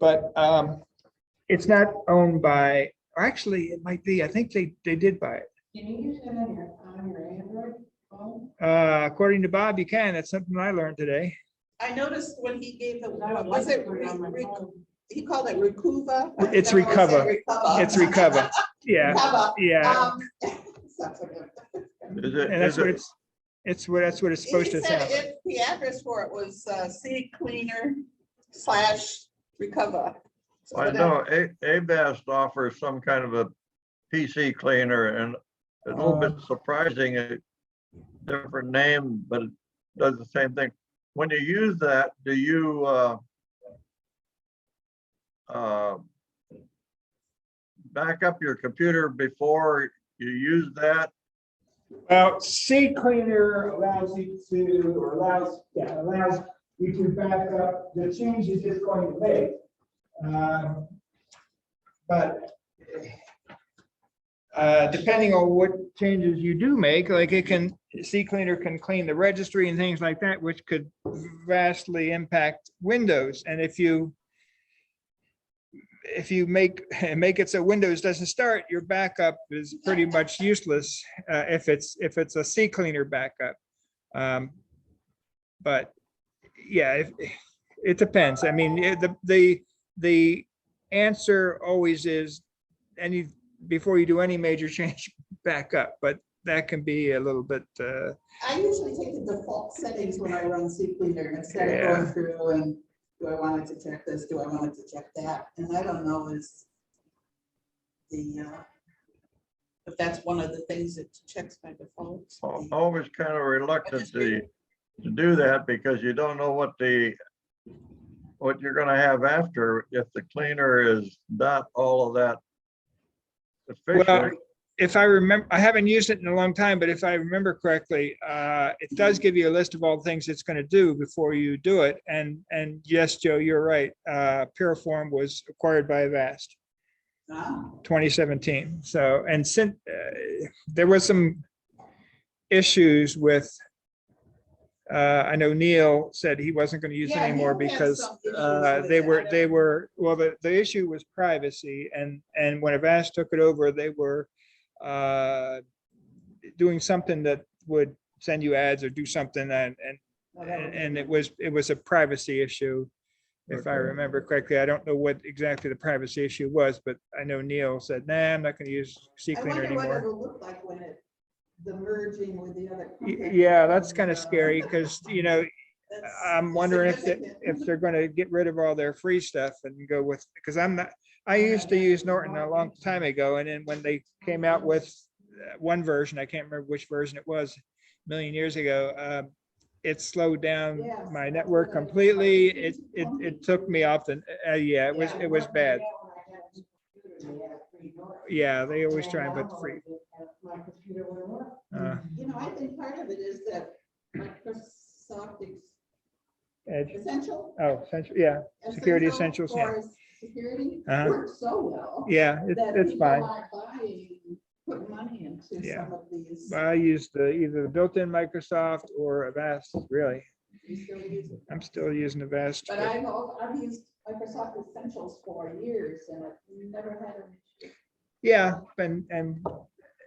but it's not owned by, or actually it might be, I think they did buy it. Can you use that on your Android phone? According to Bob, you can. That's something I learned today. I noticed when he gave the, I would was like it, to put it on my phone. he called it Recuva? It's Recover. It's Recover. Yeah, Recover. yeah. Sounds like a- And that's what that's what it's supposed He to said sound like. the address for it was Sea Cleaner / Recover. I know AVAS offers some kind of a PC cleaner, and it's a little bit surprising, a different name, but it does the same thing. When you use that, do you back up your computer before you use that? Well, Sea Cleaner allows you to, or allows you to back up the changes it's going to make. But depending on what changes you do make, like Sea Cleaner can clean the registry and things like that, which could vastly impact Windows. And if you make it so Windows doesn't start, your backup is pretty much useless if it's a Sea Cleaner backup. But yeah, it depends. I mean, the answer always is before you do any major change, back up, but that can be a little bit. I usually take the default settings when I run Sea Cleaner instead of Yeah. going through and do I want it to check this? Do I want it to check that? And I don't know is if that's one of the things it checks by default. Always kind of reluctant to do that because you don't know what you're gonna have after if the cleaner is not all of that Well, efficient. if I remember, I haven't used it in a long time, but if I remember correctly, it does give you a list of all the things it's going to do before you do it. And yes, Joe, you're right. Puriform was acquired by Avast, 2017. So, and since there was some issues with, I know Neil said he wasn't going to use it Yeah, anymore Neil had because some issues with they it. were, well, the issue was privacy, and when Avast took it over, they were doing something that would send you ads or do something, and it was a privacy issue, if I remember correctly. I don't know what exactly the privacy issue was, but I know Neil said, nah, I'm not going to use Sea I Cleaner wonder what anymore. it'll look like when the merging with the other. company. Yeah, that's kind of scary because, That's I'm wondering if significant. they're going to get rid of all their free stuff and go with, because I used to use Norton a long time ago, and then when they came out with one version, I can't remember which version it was, a million years ago, it slowed down my network completely. It took me off the, yeah, it was bad. Yeah, they always try and put free. My computer wouldn't work. I think part of it is that Microsoft Edge. Essential. Oh, yeah, Security Essentials, yeah. for Security Uh-huh. works so well. Yeah, that it's people fine. aren't buying, put money into Yeah. some of these. I used either the built-in Microsoft or Avast, really. You still use it. I'm still using Avast. But I've used Microsoft Essentials for years and I've never had an issue. Yeah, and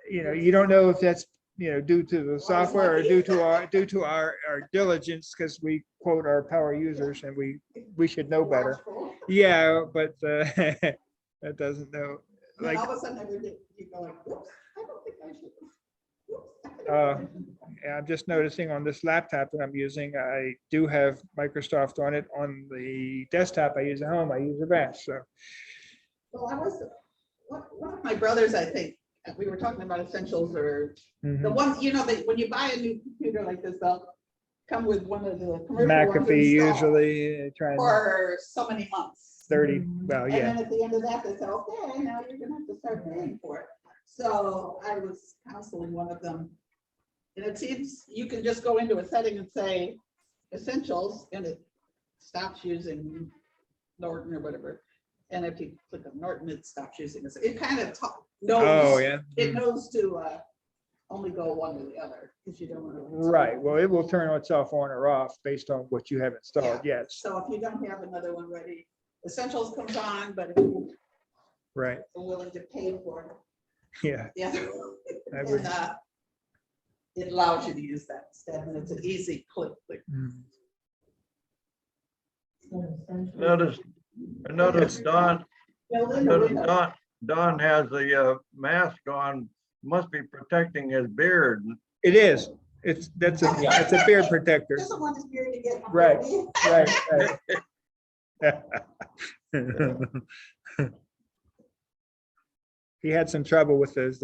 you don't know if that's, due to the software or due to our diligence, because we quote our power users and we should know better. Watchful. Yeah, but that doesn't know. And Like, all of a sudden you go like, whoops, I don't think I should. Whoops, I think I Uh, should." Yeah, I'm just noticing on this laptop that I'm using, I do have Microsoft on it. On the desktop I use at home, I use Avast, so. Well, I was, one of my brothers, I think, we were talking about essentials or the mhm. one, you know, when you buy a new computer like this, they'll come with one of the commercial ones McAfee installed usually trying for so many months. 30, well, And yeah, then at the end of that, they say, okay, now you're gonna have to start paying for it. So I was counseling one of them. And it seems you can just go into a setting and say essentials, and it stops using Norton or whatever. And if you click on Norton, it stops using it. It kind of knows. oh, yeah. It mm. knows to only go one or the other, because you don't want to. Right, well, it will turn itself on or off based on what you have installed, yes, So if you don't have another one ready, essentials comes on, but if you're right, willing to pay for yeah. the other one, I would- then, it allows you to use that instead, and it's an easy click. mm. I noticed Don, Build I in the noticed window. Don has the mask on, must be protecting his beard. It is, that's a beard protector, Doesn't want his beard to get. Right. dirty. right. He had some trouble with his,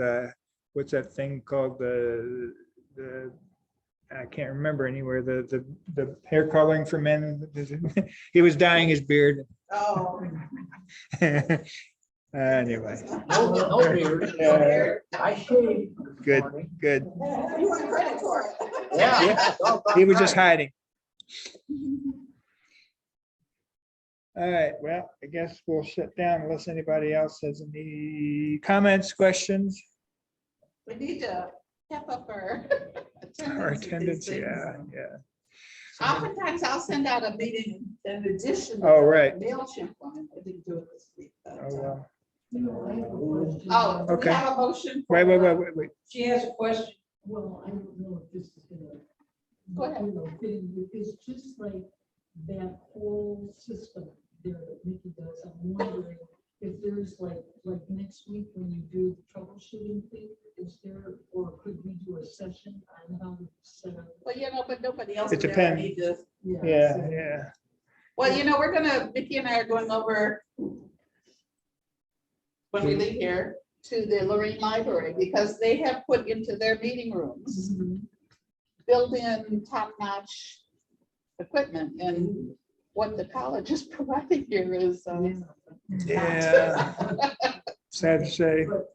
what's that thing called, the, I can't remember anywhere, the hair coloring for men. He was dyeing his beard. Oh. Anyway, No beard. I shave. good, good. You want credit for it. Yeah. He was just hiding. All right, well, I guess we'll shut down unless anybody else has any comments, questions, We need to step up our or attendance. at these attendance. things. Yeah, yeah. Oftentimes I'll send out a meeting in addition. to Oh, the right. MailChimp one. I didn't do it this week. But, Oh, well. Oh, do we Okay. have a motion? Wait. She has a question. Well, I don't know if this is gonna. Go ahead. you know, fit in. It's just like that whole system there that Nikki does. I'm wondering if there's like next week when you do the troubleshooting thing, is there, or could we do a session on how to set up? Well, you know, but nobody else. It is there. depends. Need to- Yeah, so- yeah. Well, you know, we're gonna, Mickey and I are going over when we leave here to the Lorraine Library, because they have put into their meeting rooms Mhm. built-in top-notch equipment, and what the college is providing here is Yeah. Sad to say. But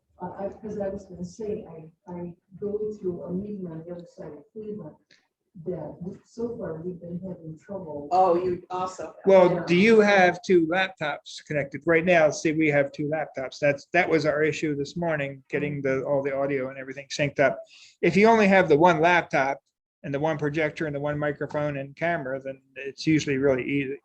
because I was gonna say, I go through a meeting on the other side of Cleveland that so far we've been having trouble. Oh, you also. Well, do you have two laptops connected? Right now, see, we have two laptops. That was our issue this morning, getting all the audio and everything synced up. If you only have the one laptop and the one projector and the one microphone and camera, then it's usually really easy.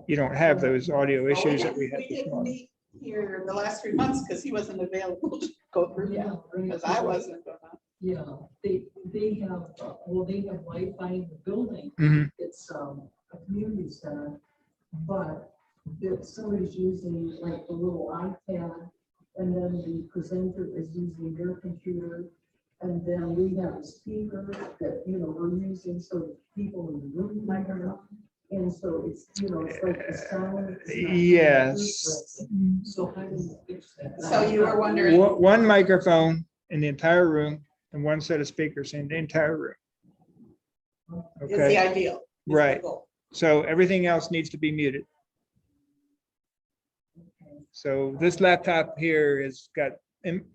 You don't have those audio issues that we had this didn't morning. meet here the last 3 months because he wasn't available to go through that, because I wasn't gonna. Yeah, they have, well, they have Wi-Fi in the building. Mhm. It's a community center, but if somebody's using like the little iPad, and then the presenter is using their computer, and then we have a speaker that, you know, we're using so people in the room might hear them. And so it's, you know, it's like the sound. is not Yes. So how do you fix that? So you were wondering. One microphone in the entire room and one set of speakers in the entire room. Is the Okay, ideal. is the Right. goal. so everything else needs to be muted. So this laptop here has got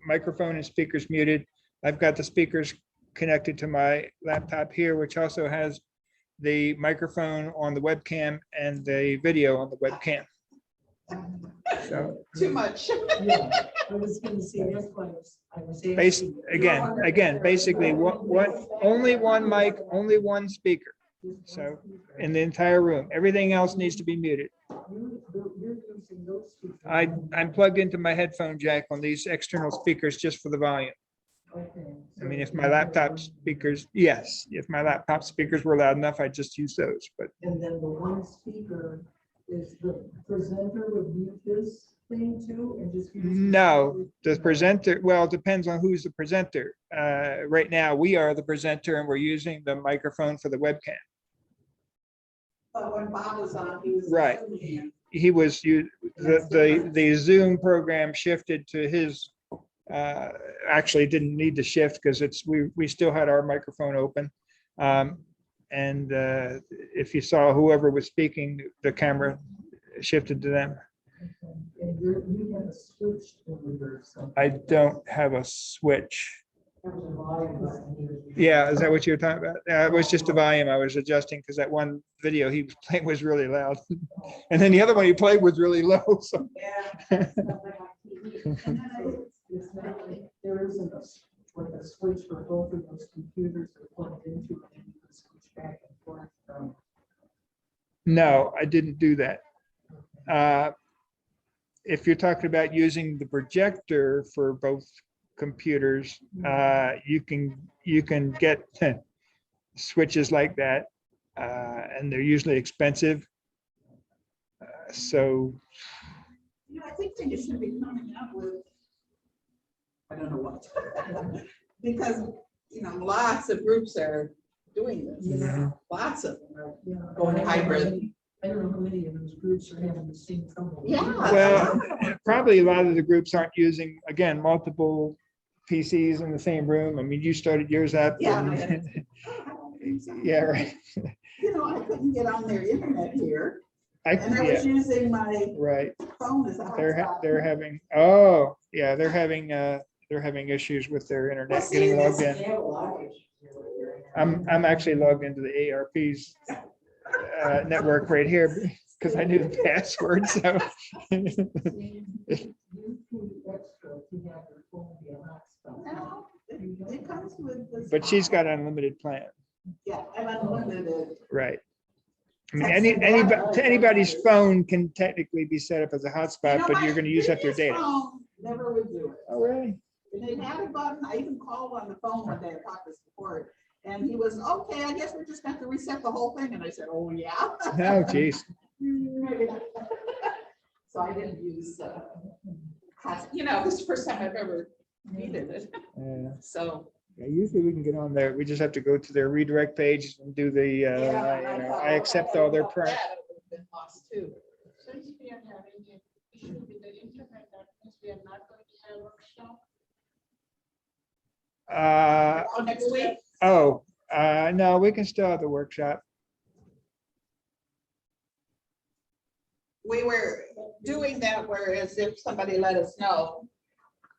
microphone and speakers muted. I've got the speakers connected to my laptop here, which also has the microphone on the webcam and the video on the webcam. So Too much. Yeah, I was gonna say, that's why I was. asking. again, basically, only one mic, only one speaker. So in the entire room, everything else needs to be muted. You're using those speakers. I'm plugged into my headphone jack on these external speakers just for the volume. Okay. I mean, if my laptop speakers, yes, if my laptop speakers were loud enough, I'd just use those, but And then the one speaker is the presenter would mute this. thing too, and just? No, the presenter, well, it depends on who's the presenter. Right now, we are the presenter and we're using the microphone for the webcam. But when Bob was on, he was. Right. He was, the Zoom program shifted to his, actually didn't need to shift because we still had our microphone open. And if you saw whoever was speaking, the camera shifted to them. And you have a switch over there, so. I don't have a switch. Yeah, is that what you were talking about? It was just the volume I was adjusting because that one video he was playing was really loud. And then the other one he played was really low, so. It's not like there isn't a switch for both of those computers are plugged into and you can switch back and forth from. No, I didn't do that. If you're talking about using the projector for both computers, you can get switches like that, and they're usually expensive. So I think that you should be coming up with, I don't know what, because, lots of groups are doing this. Mhm. Lots of them are Yeah. going hybrid. I don't know how many of those groups are having the same trouble. Yeah. well, probably a lot of the groups aren't using, again, multiple PCs in the same room. I mean, you started yours out. Yeah. Yeah, right. I couldn't get on their internet here, I, and I was yeah, using my right. phone as a hotspot. They're having, oh, yeah, they're having issues with their Well, internet see, getting this- logged in. I'm actually logged into the ARP's network right here because I knew the password, so. No, it comes with this. But she's got an unlimited plan, Yeah, and unlimited. right? I mean, anybody's phone can technically be set up as a hotspot, but you're gonna use up their previous data. phone Never would do it. Oh, really? And it had a button. I even called on the phone one day, I talked to support, and he was, okay, I guess we're just going to reset the whole thing. And I said, oh, yeah. Oh, geez. Maybe not. So I didn't use, this is the first time I've ever needed it. So. Yeah, usually we can get on there. We just have to go to their redirect page and do the, I accept all their price. price. Been lost too. Since we are having an issue with the internet, that means we are not going to have a workshop. Oh, next week. No, we can still have the workshop. We were doing that, whereas if somebody let us know,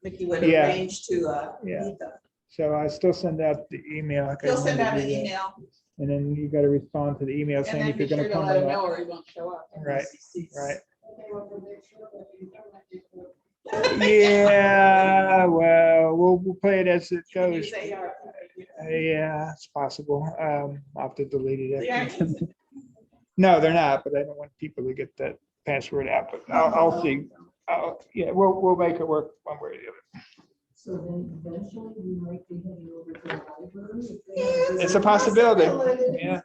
Mickey would Yeah. arrange to Yeah. meet them. So I still send out the email. like I He'll send out normally an do that. email And then you got to respond to the email and saying then if be you're sure gonna to come let or him not. know or he won't show up. Right, right. They want to make sure that the internet is working. Yeah, well, we'll play it as it You can goes. use AR. Yeah, it's possible. I'll have to delete it. They aren't using it. No, they're not, but I don't want people to get that password out, but I'll see. Yeah, we'll make it work one way or the other. So then eventually we might be heading over to the library. It's a possibility. Yeah,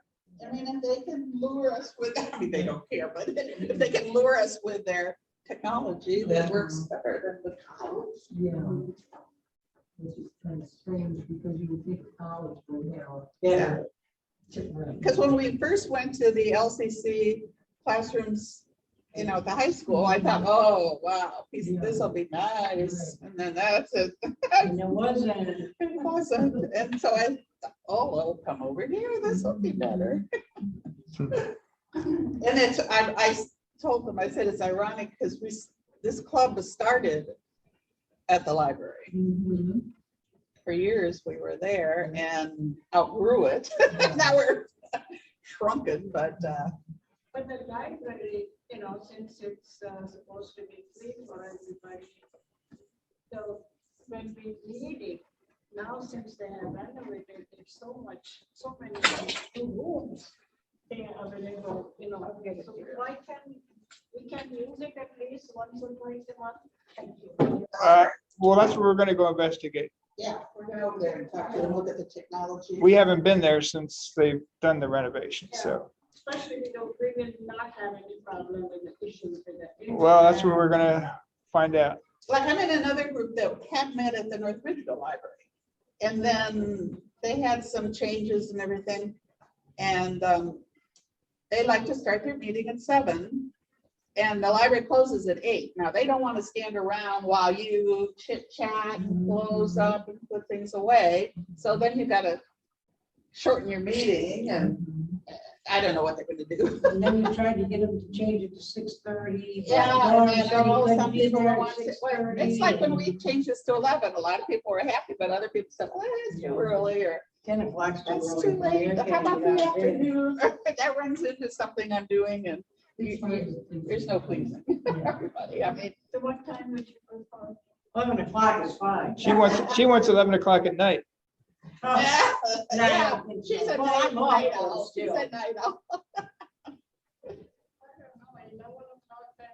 I mean, if they can lure us with, I mean, they don't care, but if they can lure us with their technology that works better than the college. Yeah. Which is kind of strange because you would think college would have. Yeah. Because when we first went to the LCC classrooms, at the high school, I thought, oh, wow, this will be nice. And then that's it. And it wasn't. It wasn't. And so I thought, oh, well, come over here. This will be better. And I told them, I said, it's ironic because this club was started at the library. Mhm. For years, we were there and outgrew it. Now we're shrunken, but But the library, since it's supposed to be free for everybody. So when we need it, now since they have renovated, there's so many new rooms. They are available, so why we can use it at least once or twice a month? Thank you. well, that's what we're gonna go investigate. yeah, we're going to go there and talk to them, look at the technology. We haven't been there since they've done the renovation, so. Especially we will not have any problem with the issues with the. Well, that's what we're gonna find out. Like I'm in another group that had met at the North Ridgeville Library. And then they had some changes and everything. And they like to start their meeting at 7. And the library closes at 8. Now, they don't want to stand around while you chit chat and close up and put things away. So then you've got to shorten your meeting, and I don't know what they're going to do. And then you tried to get them to change it to 6:30. Yeah, and then some people want to, well, it's like when we changed this to 11, a lot of people were happy, but other people said, well, it's too early, or 10 o'clock's too that's early. too late. How about the afternoon? That runs into something I'm doing, and there's no pleasing everybody. I mean, So what time would you prefer? 11 o'clock is fine. She wants 11 o'clock at night. yeah, Yeah. she said Well, night I'm off owl. those She still. said night owl. I don't know, 11 o'clock, then,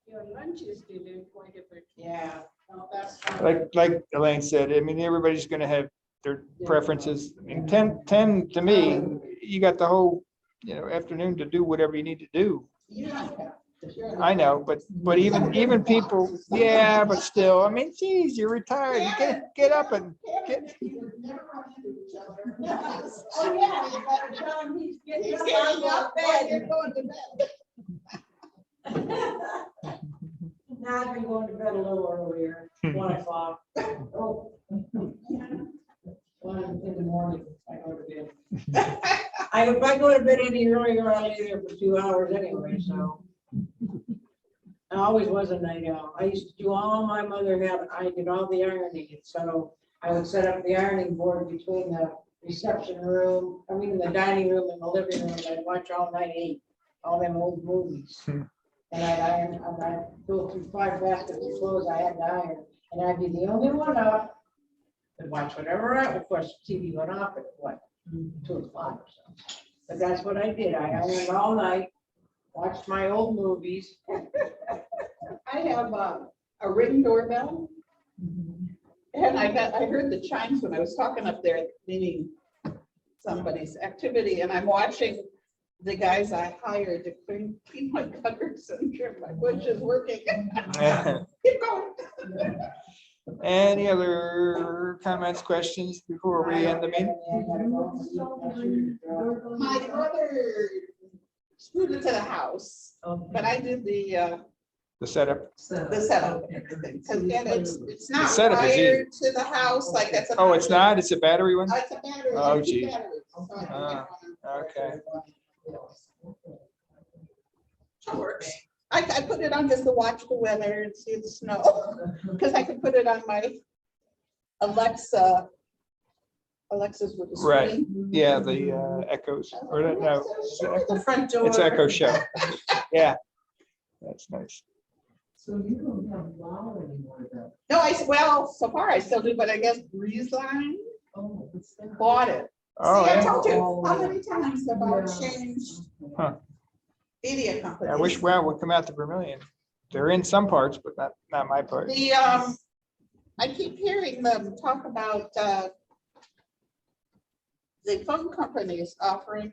your lunch is delayed quite a bit. Yeah. No, that's fine. Like Elaine said, I mean, everybody's gonna have their preferences. I mean, 10 to me, you got the whole, afternoon to do whatever you need to do. Yeah. I know, but even people, yeah, but still, I mean, geez, you're retired. You get up and get. Oh, yeah, you better tell him he's getting up bed. You're going to bed. Now I've been going to bed a little earlier, 1 o'clock. Oh. 1 in the morning, I go to bed. If I go to bed any earlier, I'll be there for 2 hours anyway, so. I always was a night owl. I used to do all my mother had, I did all the ironing, so I would set up the ironing board between the reception room, the dining room and the living room. I'd watch all night 8, all them old movies. And I'd go through 5 baskets of clothes I had to iron, and I'd be the only one up and watch whatever. Of course, TV went off at 2 o'clock or so. But that's what I did. I ironed all night, watched my old movies. I have a ring doorbell. And I heard the chimes when I was talking up there, meaning somebody's activity, and I'm watching the guys I hired to clean my gutters and trim my bushes working. Keep going. Any other comments, questions before we end the meeting? My brother screwed it to the house, but I did the setup. setup and everything. And it's not setup is easy. wired to the house, like that's. Oh, it's not? It's a battery one? It's a battery. Oh, like two geez. batteries, so I can get one. Okay. It works. I put it on just to watch the weather and see the snow, because I can put it on my Alexa's with the Right. screen. Yeah, the Echoes, or no, The front door. it's Echo Show. Yeah, that's nice. So you don't have WOW anymore though? No, well, so far I still do, but I guess Breezeline Oh, what's that? bought it. Oh, See, I yeah. told you, how many times have I Yeah. changed Huh. media companies? I wish WOW would come out to Vermillion. They're in some parts, but not my part. The, I keep hearing them talk about, the phone companies offering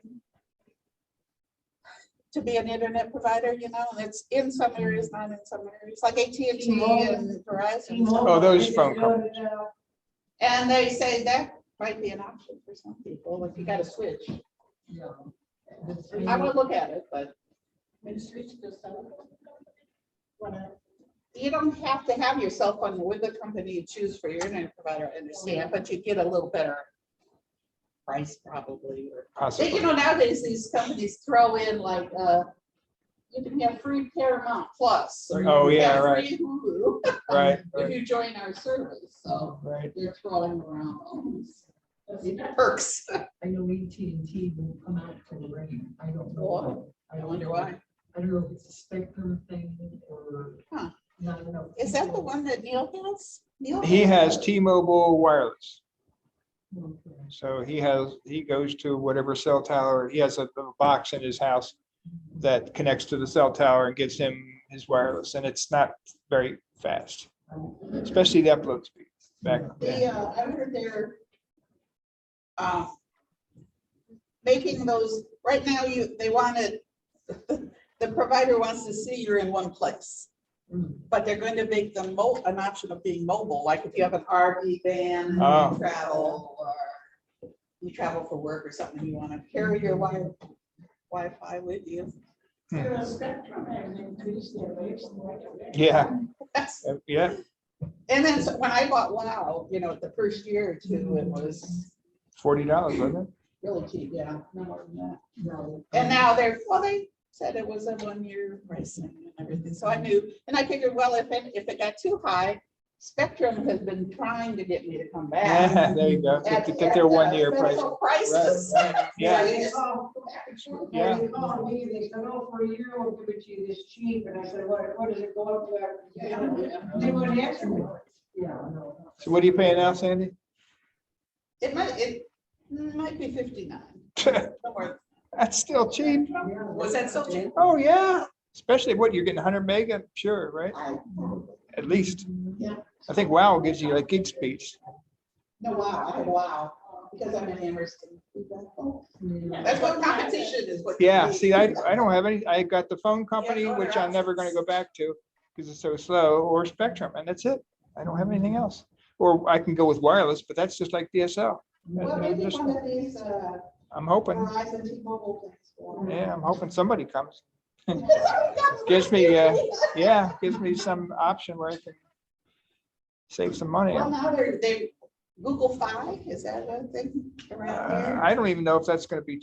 to be an internet provider, and it's in some areas, not in some areas, like AT&T and Verizon. Oh, those phone companies. And they say that might be an option for some people if you got to switch. Yeah. I will look at it, but. When switch to cell phone, whatever. You don't have to have your cell phone with the company you choose for your internet provider, I understand, but you get a little better price probably. Possibly. Nowadays these companies throw in like, you can have free Paramount Plus. Or you Oh, can yeah, have right. free Hulu Right, if you join our service, so right. they're throwing around all these perks. I know AT&T will come out to the rain. I don't know. Well, I wonder why. I don't know if it's a spectrum thing or. Huh. Not enough. Is that the one that Neil has? Neil He has T-Mobile wireless. Okay. So he goes to whatever cell tower, he has a little box in his house that connects to the cell tower and gives him his wireless, and it's not very fast, especially the upload speed back then. I heard they're making those, right now they wanted, the provider wants to see you're in one place. But they're going to make them an option of being mobile, like if you have an RV van, and Oh. you travel, or you travel for work or something, you want to carry your Wi-Fi with you. So Spectrum has increased their rates quite a bit. Yeah, That's- yeah. And then so when I bought WOW, the first year or two, it was $40, wasn't it? really cheap, yeah, no more than that. No. And now they said it was a 1-year pricing and everything, so I knew, and I figured, well, if it got too high, Spectrum has been trying to get me to come Yeah, back. there you go. To get their 1-year price. special prices. Right, right. Yeah. They Yeah. called me, they said, oh, for a year, we'll give it to you this cheap, and I said, what does it go up to after? They wouldn't answer me. Yeah, no. So what are you paying now, Sandy? It might be 59. Somewhere. That's still cheap. Was that so cheap? Oh, yeah. Especially what, you're getting 100 mega, sure, right? At least. Yeah. I think WoW gives you like gig speeds. No, wow, I had wow, because I'm in Amherst. That's what competition is. What you Yeah, need. see, I don't have any, I got the phone company, which I'm never gonna go back to because it's so slow, or Spectrum, and that's it. I don't have anything else. Or I can go with wireless, but that's just like DSL. Well, I'm maybe just- one of these I'm hoping, Verizon T-Mobile things. for- yeah, I'm hoping somebody comes. Gives me, yeah, gives me some option where I can save some money. Well, now they Google Fi, is that a thing around here? I don't even know if that's gonna be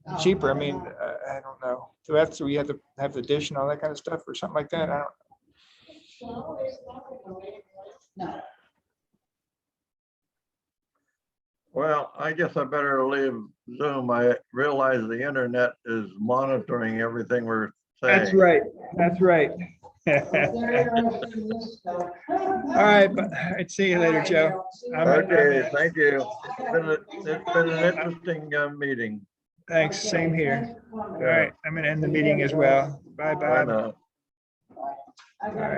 Oh, cheaper. I don't mean, know. I don't know. So that's, we have to have the dish and all that kind of stuff or something like that. I don't, So it's not gonna wait. No. Well, I guess I better leave Zoom. I realize the internet is monitoring everything we're saying. right. That's right. All right, but I'd see you later, Joe. I'm- Okay, thank you. It's been an interesting meeting. Thanks, same here. All right, I'm gonna end the meeting as well. Bye Bye-bye. now. All right.